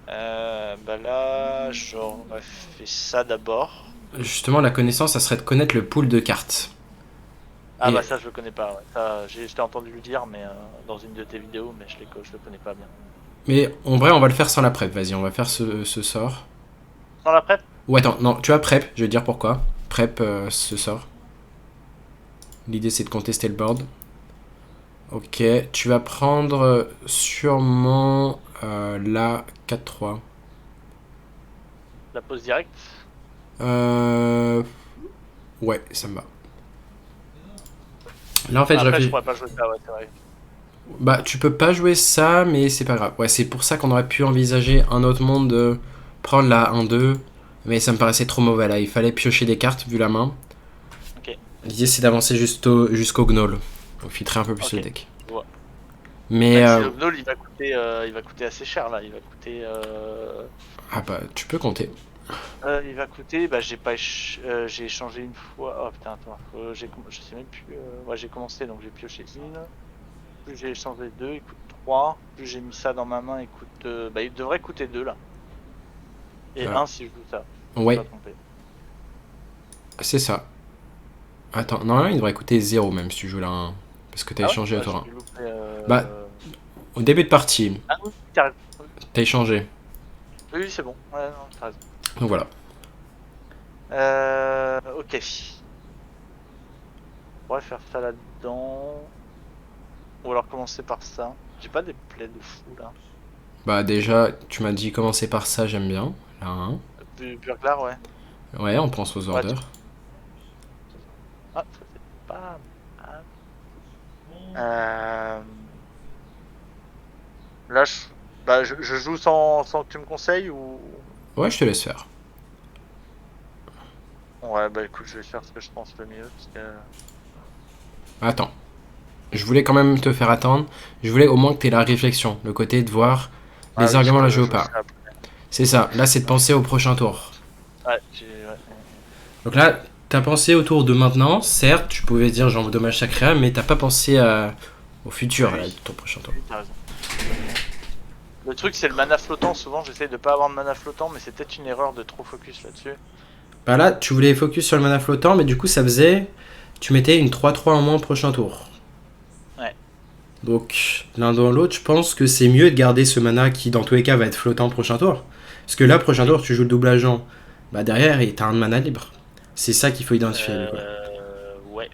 Bah là, j'aurais fait ça d'abord. Justement, la connaissance, ça serait de connaître le pool de cartes. Ah Et, bah ça je le connais pas, ouais. Ça, je t'ai entendu le dire mais dans une de tes vidéos, mais je le connais pas bien. mais en vrai, on va le faire sans la prep. Vas-y, on va faire ce sort. Dans la prep? Ou attends, non, tu as prep, je vais te dire pourquoi. Prep ce sort. L'idée, c'est de contester le board. Ok, tu vas prendre sûrement la 4-3. La pause directe. Euh... Ouais, ça me va. Là, en fait, je Après, je réfléchis. pourrais pas jouer ça, ouais, c'est vrai. Bah, tu peux pas jouer ça, mais c'est pas grave. Ouais, c'est pour ça qu'on aurait pu envisager un autre monde de prendre la 1-2. Mais ça me paraissait trop mauvais là. Il fallait piocher des cartes vu la main. Ok, L'idée c'est d'avancer jusqu'au Gnoll. Donc filtrer un peu plus le ok, deck. je vois. Mais Même si le Gnoll, il va coûter assez cher là. ah bah tu peux compter. Il va coûter. Bah, j'ai échangé une fois. Oh putain, attends. Je sais même plus. Ouais, j'ai commencé donc j'ai pioché une. Plus j'ai échangé deux, il coûte 3. Plus j'ai mis ça dans ma main, il coûte. Bah, il devrait coûter 2 là. Et Ah, un si je joue ça. Je me suis pas ouais, trompé. c'est ça. Attends, normalement il devrait coûter 0 même si tu joues la 1. Parce que t'as Ah ouais? échangé au Ah, tour j'ai 1. dû louper. Bah, au début de partie, Ah oui, t'as raison. Oui, t'as échangé. oui, c'est bon. Ouais, non, t'as raison. Donc voilà. Ok. On pourrait faire ça là-dedans. Ou alors commencer par ça. J'ai pas des plaies de fou là. Bah déjà, tu m'as dit commencer par ça, j'aime bien. La 1. Burglar, ouais. Ouais, on pense aux Ouais, orders. Ah, ça c'est pas mal. Euh... Là, je joue sans que tu me conseilles ou. Ouais, je te laisse faire. Ouais, bah écoute, je vais faire ce que je pense le mieux. Parce que. Attends. Je voulais quand même te faire attendre. Je voulais au moins que tu aies la réflexion, le côté de voir Ah les oui, je arguments la peux jouer ou jouer pas. ça après. C'est ça, là c'est de penser au prochain tour. Ouais, Donc là, t'as pensé au tour de maintenant, certes, tu pouvais dire genre dommage sacré, mais t'as pas pensé au futur, là, de oui, ton prochain tour. oui, t'as raison. Le truc, c'est le mana flottant. Souvent, j'essaie de pas avoir de mana flottant, mais c'est peut-être une erreur de trop focus là-dessus. Bah là, tu voulais focus sur le mana flottant, mais du coup ça faisait. Tu mettais une 3-3 en moins au prochain tour. Ouais. Donc l'un dans l'autre, je pense que c'est mieux de garder ce mana qui dans tous les cas va être flottant au prochain tour. Parce que là, prochain Oui. tour, tu joues le double agent. Bah derrière, t'as un mana libre. C'est ça qu'il faut identifier du coup. Ouais.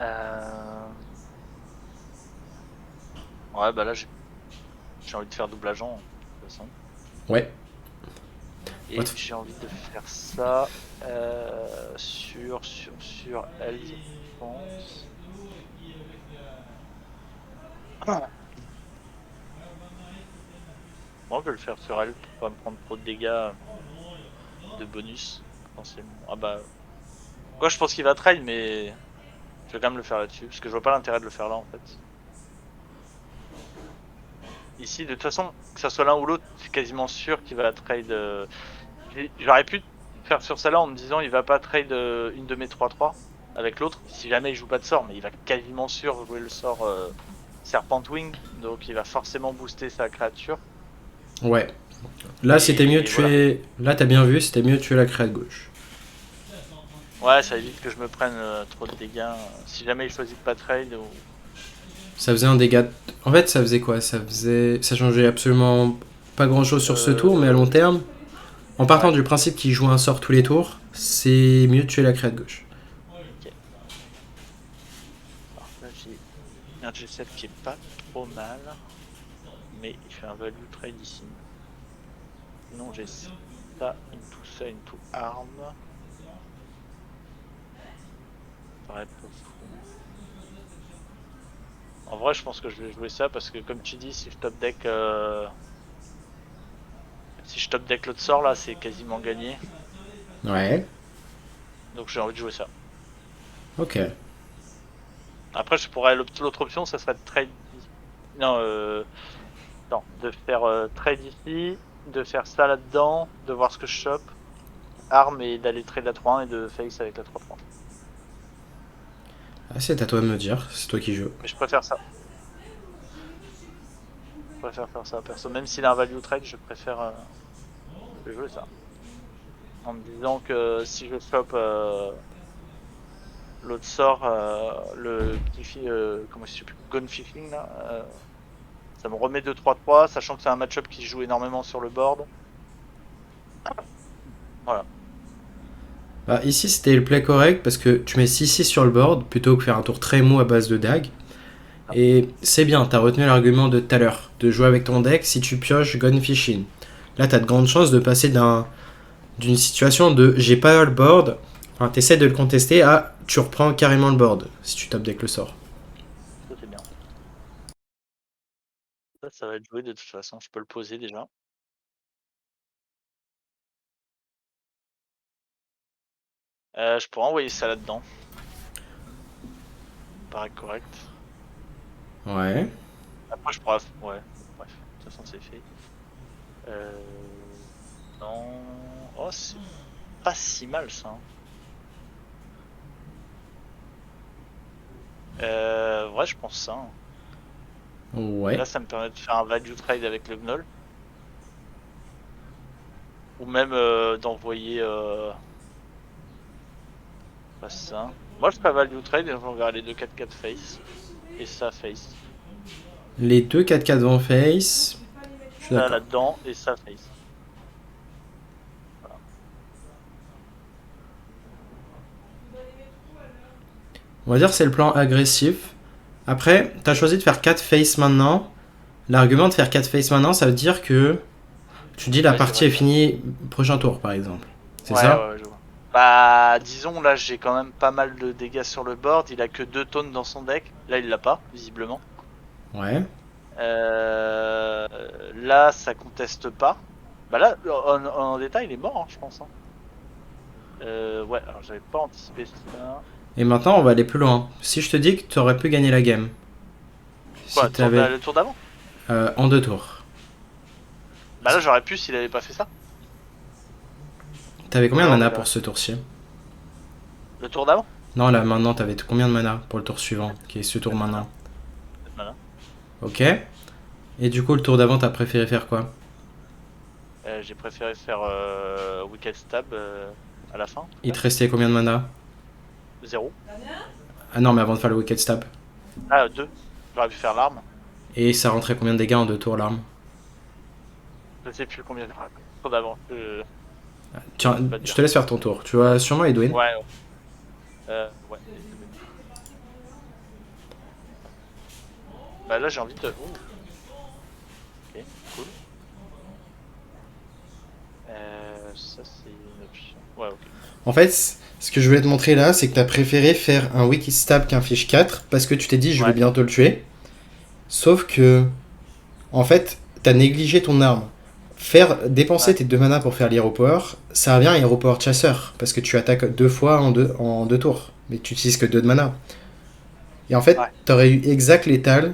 Euh... Ouais, bah là, j'ai envie de faire double agent, de toute façon. Ouais. Et j'ai envie de faire ça sur elle, je pense. Moi, je vais le faire sur elle pour pas me prendre trop de dégâts de bonus. Potentiellement. Ah bah. Quoi, je pense qu'il va trade, mais je vais quand même le faire là-dessus. Parce que je vois pas l'intérêt de le faire là en fait. Ici, de toute façon, que ça soit l'un ou l'autre, c'est quasiment sûr qu'il va trade. J'aurais pu faire sur celle-là en me disant il va pas trade une de mes 3-3 avec l'autre si jamais il joue pas de sort, mais il va quasiment sûr jouer le sort Serpent Wing, donc il va forcément booster sa créature. Ouais. Là, c'était mieux de Et voilà. tuer. Là, t'as bien vu, c'était mieux de tuer la créa de gauche. Ouais, ça évite que je me prenne trop de dégâts. Si jamais il choisit de pas trade ou. Ça faisait un dégât. En fait, ça faisait quoi? Ça faisait. Ça changeait absolument pas grand chose sur ce tour, mais à long terme, en partant Ouais. du principe qu'il joue un sort tous les tours, c'est mieux de tuer la créa de gauche. Ok. Alors là j'ai un G7 qui est pas trop mal, mais il fait un value trade ici. Sinon j'ai ça, une tout arme. Ça paraît pas fou. En vrai, je pense que je vais jouer ça parce que, comme tu dis, si je top deck l'autre sort là, c'est quasiment gagné. Ouais. Donc j'ai envie de jouer ça. Ok. Après, l'autre option, ça serait de trade. Non, non, de faire trade ici, de faire ça là-dedans, de voir ce que je chope, arme et d'aller trade la 3-1 et de face avec la 3-3. Ah, c'est à toi de me dire, c'est toi qui joues. Mais je préfère ça. Je préfère faire ça perso. Même s'il a un value trade, je vais jouer ça. En me disant que si je chope l'autre sort, le petit comment je sais plus, Gunfishing là, Ça me remet 2-3-3, sachant que c'est un match-up qui joue énormément sur le board. Voilà. Bah, ici, c'était le play correct parce que tu mets 6-6 sur le board plutôt que faire un tour très mou à base de dague. Et c'est bien, t'as retenu l'argument de tout à l'heure, de jouer avec ton deck si tu pioches Gone Fishing. Là, t'as de grandes chances de passer d'une situation de j'ai pas le board, enfin, t'essaies de le contester à tu reprends carrément le board si tu top deck le sort. Ça c'est bien. Ça va être joué de toute façon, je peux le poser déjà. Je pourrais envoyer ça là-dedans. Paraît correct. Ouais. Après je pourrais... Ouais, bref, de toute façon c'est fait. Non... Oh, c'est pas si mal ça. Ouais, je pense ça. Ouais. Là, ça me permet de faire un value trade avec le Gnoll. Ou même d'envoyer... Pas ça. Moi, je ferais value trade et j'enverrai les deux 4-4 face. Et ça face. Les deux 4-4 vont face. Je suis Ça d'accord. là-dedans et ça face. On va dire que c'est le plan agressif. Après, t'as choisi de faire 4 face maintenant. L'argument de faire 4 face maintenant, ça veut dire que tu dis la Ouais, partie c'est est vrai. finie prochain tour, par exemple. C'est Ouais, ça? ouais, je vois. Bah, disons, là, j'ai quand même pas mal de dégâts sur le board. Il a que 2 tonnes dans son deck. Là, il l'a pas, visiblement. Ouais. Là, ça conteste pas. Bah là, en détail, il est mort, hein, je pense. Hein. Ouais, alors j'avais pas anticipé ça. Et maintenant, on va aller plus loin. Si je te dis que tu aurais pu gagner la game, Quoi, si t'avais le tour d'avant? en 2 tours, Bah là, j'aurais pu s'il avait pas fait ça. t'avais Ou combien de alors, mana il a... pour ce tour-ci? Le tour d'avant? Non, là, maintenant, t'avais combien de mana pour le tour suivant, qui est ce tour 7 mana. maintenant? 7 mana. Ok. Et du coup, le tour d'avant, t'as préféré faire quoi? J'ai préféré faire Wicked Stab à la fin. Il te restait combien de mana? 0. Ah non, mais avant de faire le Wicked Stab. Ah, 2. J'aurais pu faire l'arme. Et ça rentrait combien de dégâts en 2 tours, l'arme? Je sais plus combien de tour d'avant. Tiens, Pas je dire. te laisse faire ton tour. Tu vois sûrement Edwin. Ouais, ouais. Ouais. Bah là, j'ai envie de... Ouh. Ok, cool. Ça, c'est une option. Ouais, ok. En fait, ce que je voulais te montrer là, c'est que t'as préféré faire un Wicked Stab qu'un fiche 4 parce que tu t'es dit je vais Ouais. bientôt le tuer. Sauf que, en fait, t'as négligé ton arme. Faire dépenser Ouais. tes 2 mana pour faire l'Hero Power, ça revient à Hero Power Chasseur parce que tu attaques 2 fois en deux tours, mais tu utilises que 2 de mana. Et en fait, Ouais. t'aurais eu exact létal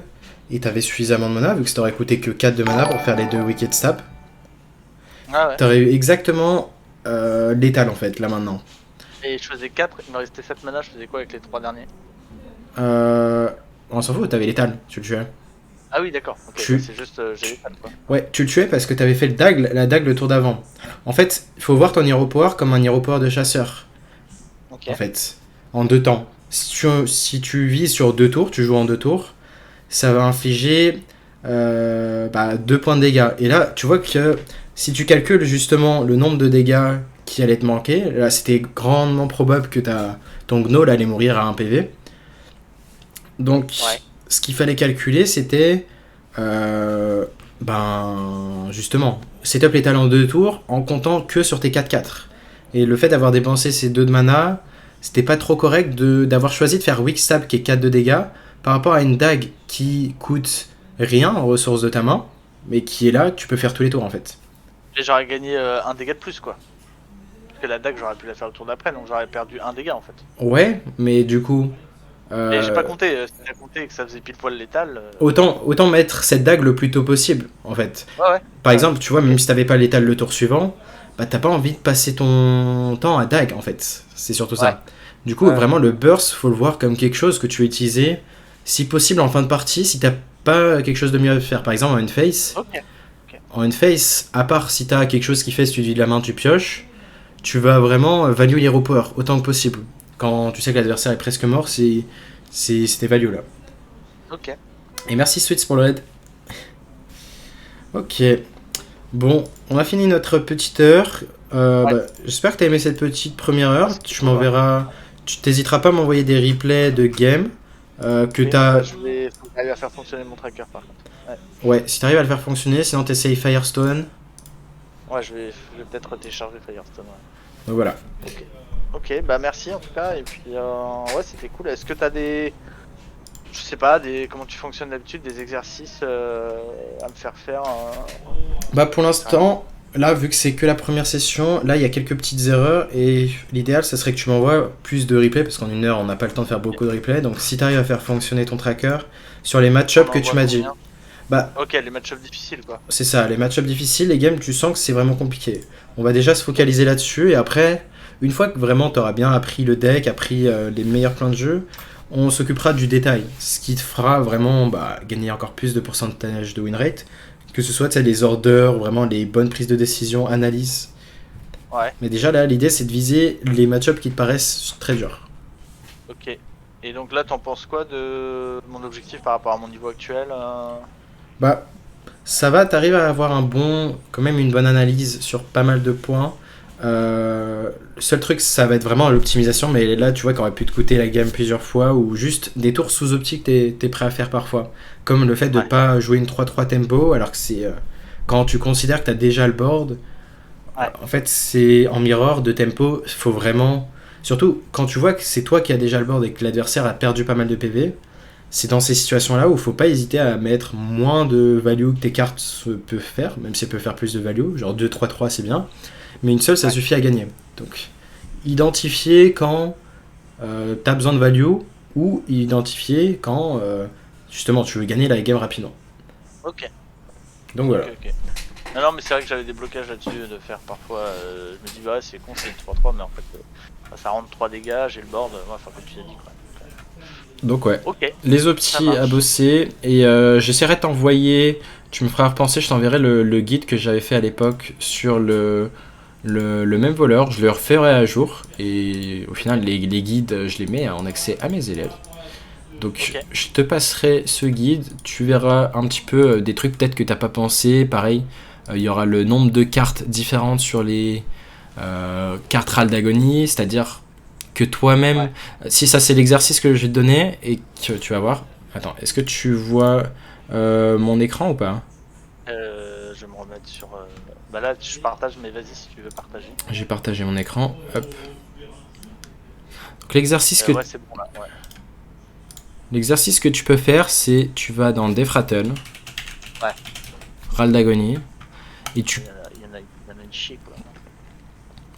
et t'avais suffisamment de mana vu que ça t'aurait coûté que 4 de mana pour faire les 2 Wicked Stab. Ah ouais. T'aurais eu exactement létal en fait là maintenant. Et je faisais 4, il me restait 7 mana, je faisais quoi avec les 3 derniers? Euh, on s'en fout, t'avais létal, tu le tuais. Ah oui, d'accord. Ok, Tu- bah, c'est juste j'ai les 4 quoi. Ouais, tu le tuais parce que t'avais fait la dague le tour d'avant. En fait, il faut voir ton Hero Power comme un Hero Power de chasseur. Ok. En fait, en 2 temps. Si tu vises sur 2 tours, tu joues en 2 tours, ça va infliger 2 points de dégâts. Et là, tu vois que si tu calcules justement le nombre de dégâts qui allait te manquer, là c'était grandement probable que ton Gnoll allait mourir à 1 PV. Donc, Ouais. ce qu'il fallait calculer, c'était justement, setup létal en 2 tours en comptant que sur tes 4-4. Et le fait d'avoir dépensé ces 2 de mana, c'était pas trop correct d'avoir choisi de faire Weak Stab qui est 4 de dégâts par rapport à une dague qui coûte rien en ressources de ta main, mais qui est là, tu peux faire tous les tours en fait. Et j'aurais gagné un dégât de plus quoi. Parce que la dague, j'aurais pu la faire le tour d'après, donc j'aurais perdu un dégât en fait. Ouais, mais du coup. Et j'ai pas compté, si j'ai compté que ça faisait pile poil létal. Autant mettre cette dague le plus tôt possible en fait. Ouais, ouais. Par Ouais. exemple, tu vois, même si t'avais pas létal le tour suivant, bah t'as pas envie de passer ton temps à dague en fait. C'est surtout ça. Ouais. Du coup, Ouais. vraiment, le burst, faut le voir comme quelque chose que tu veux utiliser, si possible en fin de partie, si t'as pas quelque chose de mieux à faire. Par exemple, en une face, Ok. à part si t'as quelque chose qui fait si tu dis de la main, tu pioches, tu vas vraiment value l'hero power autant que possible. Quand tu sais que l'adversaire est presque mort, c'est tes value là. Ok. Et merci Switch pour le raid. Ok. Bon, on a fini notre petite heure. Ouais, J'espère que tu as aimé cette petite première ah, heure. c'était Tu cool, ouais. m'enverras. Tu t'hésiteras pas à m'envoyer des replays de game que Oui, tu as. faut que j'arrive à faire fonctionner mon tracker par contre. Ouais, Ouais, si tu arrives à le faire fonctionner, sinon tu essayes Firestone. ouais je vais peut-être télécharger Firestone, ouais. Donc voilà. Ok. Ok, bah merci en tout cas, et puis ouais, c'était cool. Est-ce que t'as des, je sais pas, comment tu fonctionnes d'habitude, des exercices à me faire faire Bah pour j'en sais rien. l'instant, là vu que c'est que la première session, là il y a quelques petites erreurs et l'idéal ça serait que tu m'envoies plus de replays parce qu'en une heure on n'a pas le temps de faire Ok. beaucoup de replays. Donc si tu arrives à faire fonctionner ton tracker sur les match-ups T'en que tu envoies m'as dit, combien? bah Ok, les match-ups difficiles quoi. c'est ça, les match-ups difficiles, les games tu sens que c'est vraiment compliqué. On va déjà se focaliser là-dessus et après, une fois que vraiment tu auras bien appris le deck, appris les meilleurs plans de jeu, on s'occupera du détail, ce qui te fera vraiment gagner encore plus de pourcentage de win rate, que ce soit tu sais, les orders, vraiment les bonnes prises de décision, analyse. Ouais, Mais déjà là, l'idée c'est de viser les match-ups qui te paraissent très durs. ok. Et donc là, t'en penses quoi de mon objectif par rapport à mon niveau actuel Bah, ça va, t'arrives à avoir quand même une bonne analyse sur pas mal de points. Le seul truc, ça va être vraiment l'optimisation, mais là, tu vois, qu'aurait pu te coûter la game plusieurs fois, ou juste des tours sous optique, t'es prêt à faire parfois. Comme le fait de Ouais, pas jouer une 3-3 tempo, alors que c'est. Quand tu considères que t'as déjà le board, ouais, en fait, c'est en mirror de tempo, faut vraiment. Surtout quand tu vois que c'est toi qui as déjà le board et que l'adversaire a perdu pas mal de PV, c'est dans ces situations-là où il faut pas hésiter à mettre moins de value que tes cartes peuvent faire, même si elles peuvent faire plus de value, genre 2-3-3 c'est bien, mais une seule ça ouais. suffit à gagner. Donc identifier quand tu as besoin de value ou identifier quand justement tu veux gagner la game rapidement. Ok, Donc ok, voilà. ok. Non, non, mais c'est vrai que j'avais des blocages là-dessus de faire parfois. Je me dis, bah ouais, c'est con, c'est une 3-3, mais en fait, ça rentre 3 dégâts, j'ai le board, ouais, enfin, comme tu l'as dit, quoi. Donc ouais. Ok, Les ça optis à marche. bosser et j'essaierai de t'envoyer, tu me feras repenser, je t'enverrai le guide que j'avais fait à l'époque sur le même voleur, je le referai à jour et au final Ok, les guides je les mets en accès à mes élèves. Donc ok, je te passerai ce guide, tu verras un petit peu des trucs peut-être que t'as pas pensé, pareil, il y aura le nombre de cartes différentes sur les cartes râles d'agonie, c'est-à-dire que toi-même, ouais. si ça c'est l'exercice que je vais te donner et que tu vas voir, attends, est-ce que tu vois mon écran ou pas? Je vais me remettre sur. Bah là, je partage, mais vas-y si tu veux partager. J'ai partagé mon écran, hop. Donc l'exercice que Ouais, c'est bon là, ouais. L'exercice que tu peux faire, c'est tu vas dans Defratel, Ouais, râle d'agonie, et tu. il y en a une chier quoi.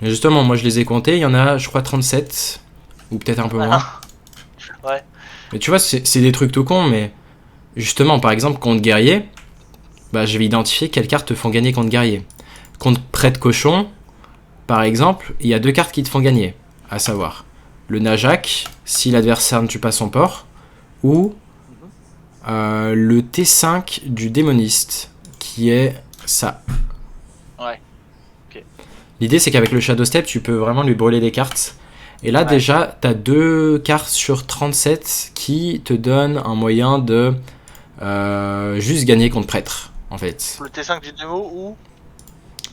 Justement, moi je les ai comptés, il y en a, je crois, 37, ou peut-être un peu moins. Ouais, Mais tu vois, c'est des trucs tout cons, mais justement, par exemple, contre guerrier, bah, je vais identifier quelles cartes te font gagner contre guerrier. Contre prêtre cochon, par exemple, il y a deux cartes qui te font gagner, à savoir le Najak, si l'adversaire ne tue pas son port, ou mhm, le T5 du démoniste, qui est ça. ouais, ok. L'idée, c'est qu'avec le Shadow Step, tu peux vraiment lui brûler des cartes. Et là, Ouais. déjà, tu as deux cartes sur 37 qui te donnent un moyen de juste gagner contre prêtre, en fait. Le T5 du démo ou.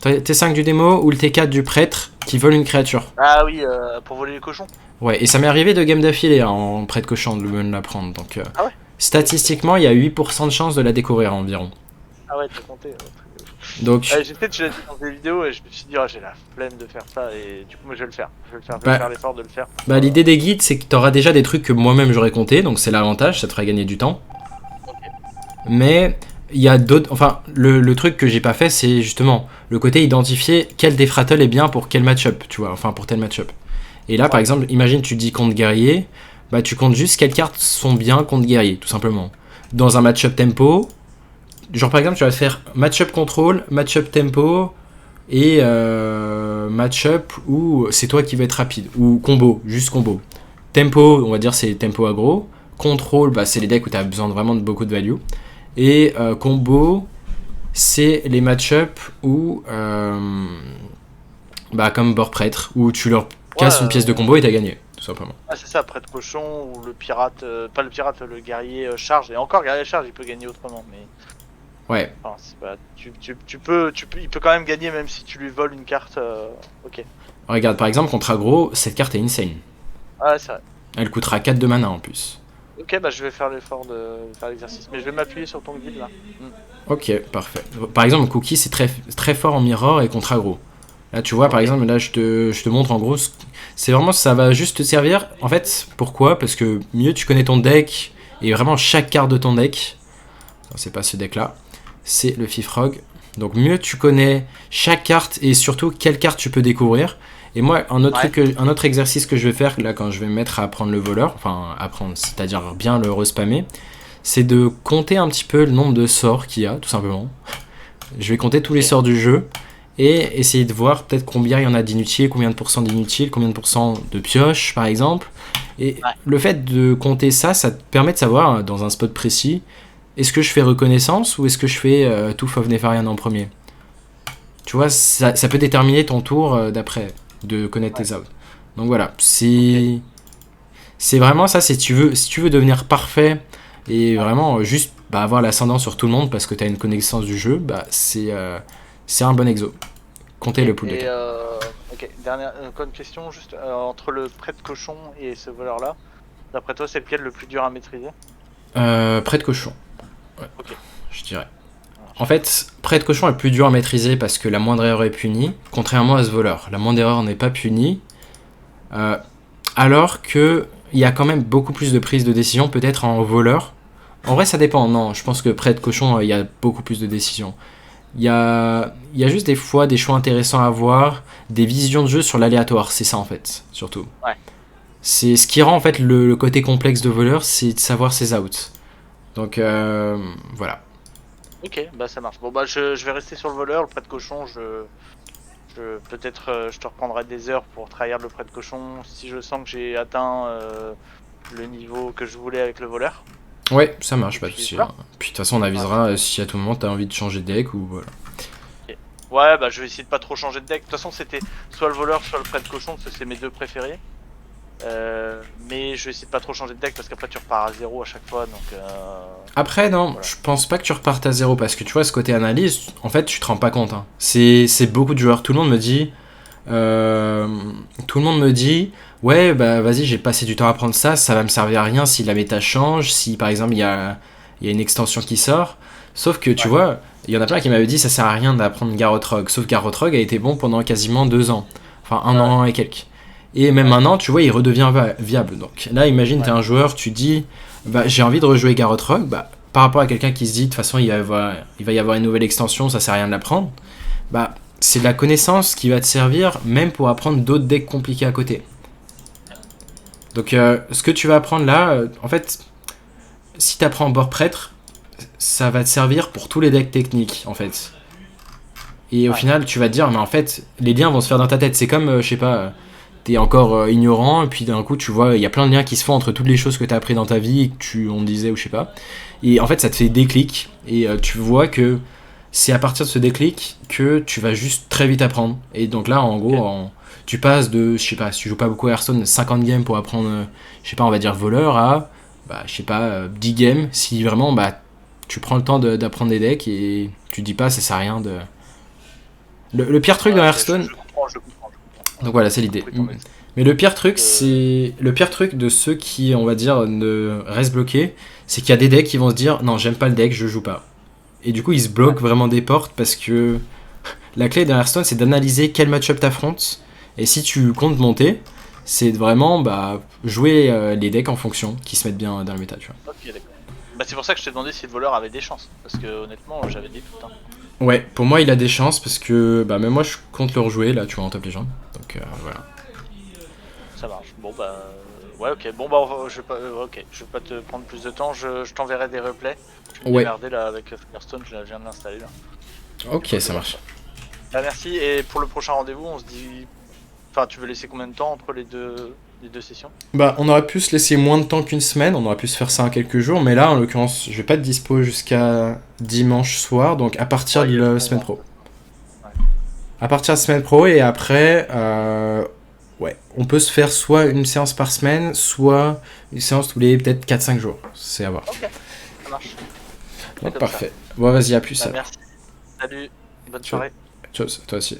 T5 du démo ou le T4 du prêtre qui vole une créature. Ah oui, pour voler les cochons. Ouais, et ça m'est arrivé de game d'affilée hein, en prêtre cochon de me la prendre. Donc, Ah ouais. Ok. statistiquement, il y a 8% de chance de la découvrir environ. Ah ouais, t'as compté. Ouais, truc de ouf. Donc, J'ai peut-être, je l'ai dit dans des vidéos et je me suis dit, oh, j'ai la flemme de faire ça et du coup, moi, je vais le faire. Je vais faire bah, l'effort de le faire. l'idée des guides, c'est que tu auras déjà des trucs que moi-même j'aurais compté, donc c'est l'avantage, ça te fera gagner du temps. Ok. Mais il y a d'autres. Enfin, le truc que j'ai pas fait, c'est justement le côté identifier quel Defratel est bien pour quel match-up, tu vois, enfin pour tel match-up. Et là, par Ouais. exemple, imagine tu dis contre guerrier, bah tu comptes juste quelles cartes sont bien contre guerrier, tout simplement. Dans un match-up tempo, genre par exemple, tu vas faire match-up contrôle, match-up tempo et match-up où c'est toi qui vas être rapide, ou combo, juste combo. Tempo, on va dire c'est tempo aggro. Contrôle, bah, c'est les decks où tu as besoin de vraiment de beaucoup de value. Et combo, c'est les match-up où, bah, comme bord prêtre, où tu leur Ouais, casses une pièce de combo et t'as gagné, tout simplement. ah, c'est ça, prêtre cochon ou le pirate, pas le pirate, le guerrier charge. Et encore, guerrier charge, il peut gagner autrement. Mais Ouais. Enfin, c'est pas... il peut quand même gagner même si tu lui voles une carte. Ok. Regarde, par exemple, contre aggro, cette carte est insane. Ah, c'est vrai. Elle coûtera 4 de mana en plus. Ok, bah je vais faire l'effort de faire l'exercice. Mais je vais m'appuyer sur ton guide là. Ok, parfait. Par exemple, Cookie, c'est très fort en mirror et contre aggro. Là, tu vois, par Ok. exemple, là, je te montre en gros. C'est vraiment, ça va juste te servir. En fait, pourquoi? Parce que mieux tu connais ton deck et vraiment chaque carte de ton deck. Non, c'est pas ce deck-là. C'est le Fifrog. Donc, mieux tu connais chaque carte et surtout quelle carte tu peux découvrir. Et moi, un autre exercice que je vais faire là quand je vais me mettre à apprendre le voleur, enfin apprendre, c'est-à-dire bien le respammer, c'est de compter un petit peu le nombre de sorts qu'il y a, tout simplement. Je vais compter tous les sorts du jeu et essayer de voir peut-être combien il y en a d'inutiles, combien de pourcents d'inutiles, combien de pourcents de pioches par exemple. Et Ouais. le fait de compter ça, ça te permet de savoir dans un spot précis, est-ce que je fais reconnaissance ou est-ce que je fais Tooth of Nefarian en premier. Tu vois, ça peut déterminer ton tour d'après, de connaître tes outs. Donc voilà, c'est vraiment ça, si tu veux devenir parfait et vraiment juste avoir l'ascendant sur tout le monde parce que tu as une connaissance du jeu, c'est un bon exo. Comptez le pool de Et cartes. ok, dernière comme question, juste entre le prêtre cochon et ce voleur là, d'après toi c'est lequel le plus dur à maîtriser? Prêt de cochon, ouais, Ok. je dirais. En fait, prêt de cochon est plus dur à maîtriser parce que la moindre erreur est punie, contrairement à ce voleur. La moindre erreur n'est pas punie, euh, alors que il y a quand même beaucoup plus de prise de décision peut-être en voleur. En vrai, ça dépend. Non, je pense que près de cochon, il y a beaucoup plus de décisions. Il y a juste des fois des choix intéressants à avoir, des visions de jeu sur l'aléatoire. C'est ça en fait, surtout. Ouais. C'est ce qui rend en fait le côté complexe de voleur, c'est de savoir ses outs. Donc voilà. Ok, bah ça marche. Bon bah je vais rester sur le voleur, le prêtre cochon, peut-être je te reprendrai des heures pour trahir le prêtre cochon si je sens que j'ai atteint le niveau que je voulais avec le voleur. Ouais, ça marche, Et pas de puis souci. voilà. Puis de toute façon, on avisera si à tout moment t'as envie de changer de deck ou voilà. Ok. Ouais, bah je vais essayer de pas trop changer de deck. De toute façon, c'était soit le voleur, soit le prêtre cochon, parce que c'est mes deux préférés. Mais je vais essayer de pas trop changer de deck parce qu'après tu repars à zéro à chaque fois. Donc Après, non, voilà. je pense pas que tu repartes à zéro parce que tu vois, ce côté analyse, en fait, tu te rends pas compte. Hein. C'est beaucoup de joueurs. Tout le monde me dit. euh, Tout le monde me dit. Ouais, bah vas-y, j'ai passé du temps à apprendre ça, ça va me servir à rien si la méta change, si par exemple il y a une extension qui sort. Sauf que tu Ouais. vois, il y en a plein qui m'avaient dit ça sert à rien d'apprendre Garrotrog. Sauf Garrotrog a été bon pendant quasiment 2 ans. Enfin, un Ouais. an et quelques. Et même Ouais. maintenant, tu vois, il redevient viable. Donc là, imagine, t'es Ouais. un joueur, tu dis, bah, j'ai envie de rejouer Garrotrog, bah, par rapport à quelqu'un qui se dit, de toute façon, il va y avoir une nouvelle extension, ça sert à rien de l'apprendre, bah, c'est de la connaissance qui va te servir même pour apprendre d'autres decks compliqués à côté. Donc, ce que tu vas apprendre là, en fait, si tu apprends bord prêtre, ça va te servir pour tous les decks techniques, en fait. Et au Ouais. final, tu vas te dire, mais en fait, les liens vont se faire dans ta tête. C'est comme, je sais pas, t'es encore ignorant, et puis d'un coup, tu vois, il y a plein de liens qui se font entre toutes les choses que t'as appris dans ta vie, et que on disait, ou je sais pas. Et en fait, ça te fait déclic, et tu vois que c'est à partir de ce déclic que tu vas juste très vite apprendre. Et donc là, en gros, tu passes de, je sais pas, si tu joues pas beaucoup à Hearthstone, 50 games pour apprendre, je sais pas, on va dire voleur, à, bah, je sais pas, 10 games, si vraiment, bah, tu prends le temps d'apprendre des decks, et tu dis pas, ça sert à rien de... Le pire truc dans Ouais, Hearthstone, je comprends, je comprends, je comprends. donc voilà, c'est J'ai l'idée. compris ton message. Mais le pire truc, Euh, c'est. Le pire truc de ceux qui, on va dire, ne restent bloqués, c'est qu'il y a des decks qui vont se dire non, j'aime pas le deck, je joue pas. Et du coup, ils se Ouais. bloquent vraiment des portes parce que la clé dans Hearthstone, c'est d'analyser quel match-up t'affrontes. Et si tu comptes monter, c'est de vraiment jouer les decks en fonction qui se mettent bien dans le méta, tu vois. Ok, d'accord. Bah c'est pour ça que je t'ai demandé si le voleur avait des chances. Parce que honnêtement, j'avais des doutes. Hein. Ouais, pour moi, il a des chances parce que même moi, je compte le rejouer là, tu vois, en top légende. Donc voilà. Ça marche. Bon bah ouais, ok. Bon bah je vais pas ok, je vais pas te prendre plus de temps, je t'enverrai des replays. Je vais me Ouais, démerder là avec Firestone, je viens de l'installer là. ok, ça marche. Bah merci, et pour le prochain rendez-vous, on se dit. Enfin, tu veux laisser combien de temps entre les deux sessions? Bah, on aurait pu se laisser moins de temps qu'une semaine, on aurait pu se faire ça en quelques jours, mais là, en l'occurrence, je vais pas être dispo jusqu'à dimanche soir, donc à partir Ouais, de il y a le la pont, semaine hein. pro. Ouais. À partir de la semaine pro, et après, ouais, on peut se faire soit une séance par semaine, soit une séance tous les peut-être 4-5 jours. C'est à voir. Ok, ça marche. C'est Donc comme ça. parfait. Bon, vas-y, à plus Bah, alors. merci. Salut. Bonne Ciao. soirée. Ciao, toi aussi.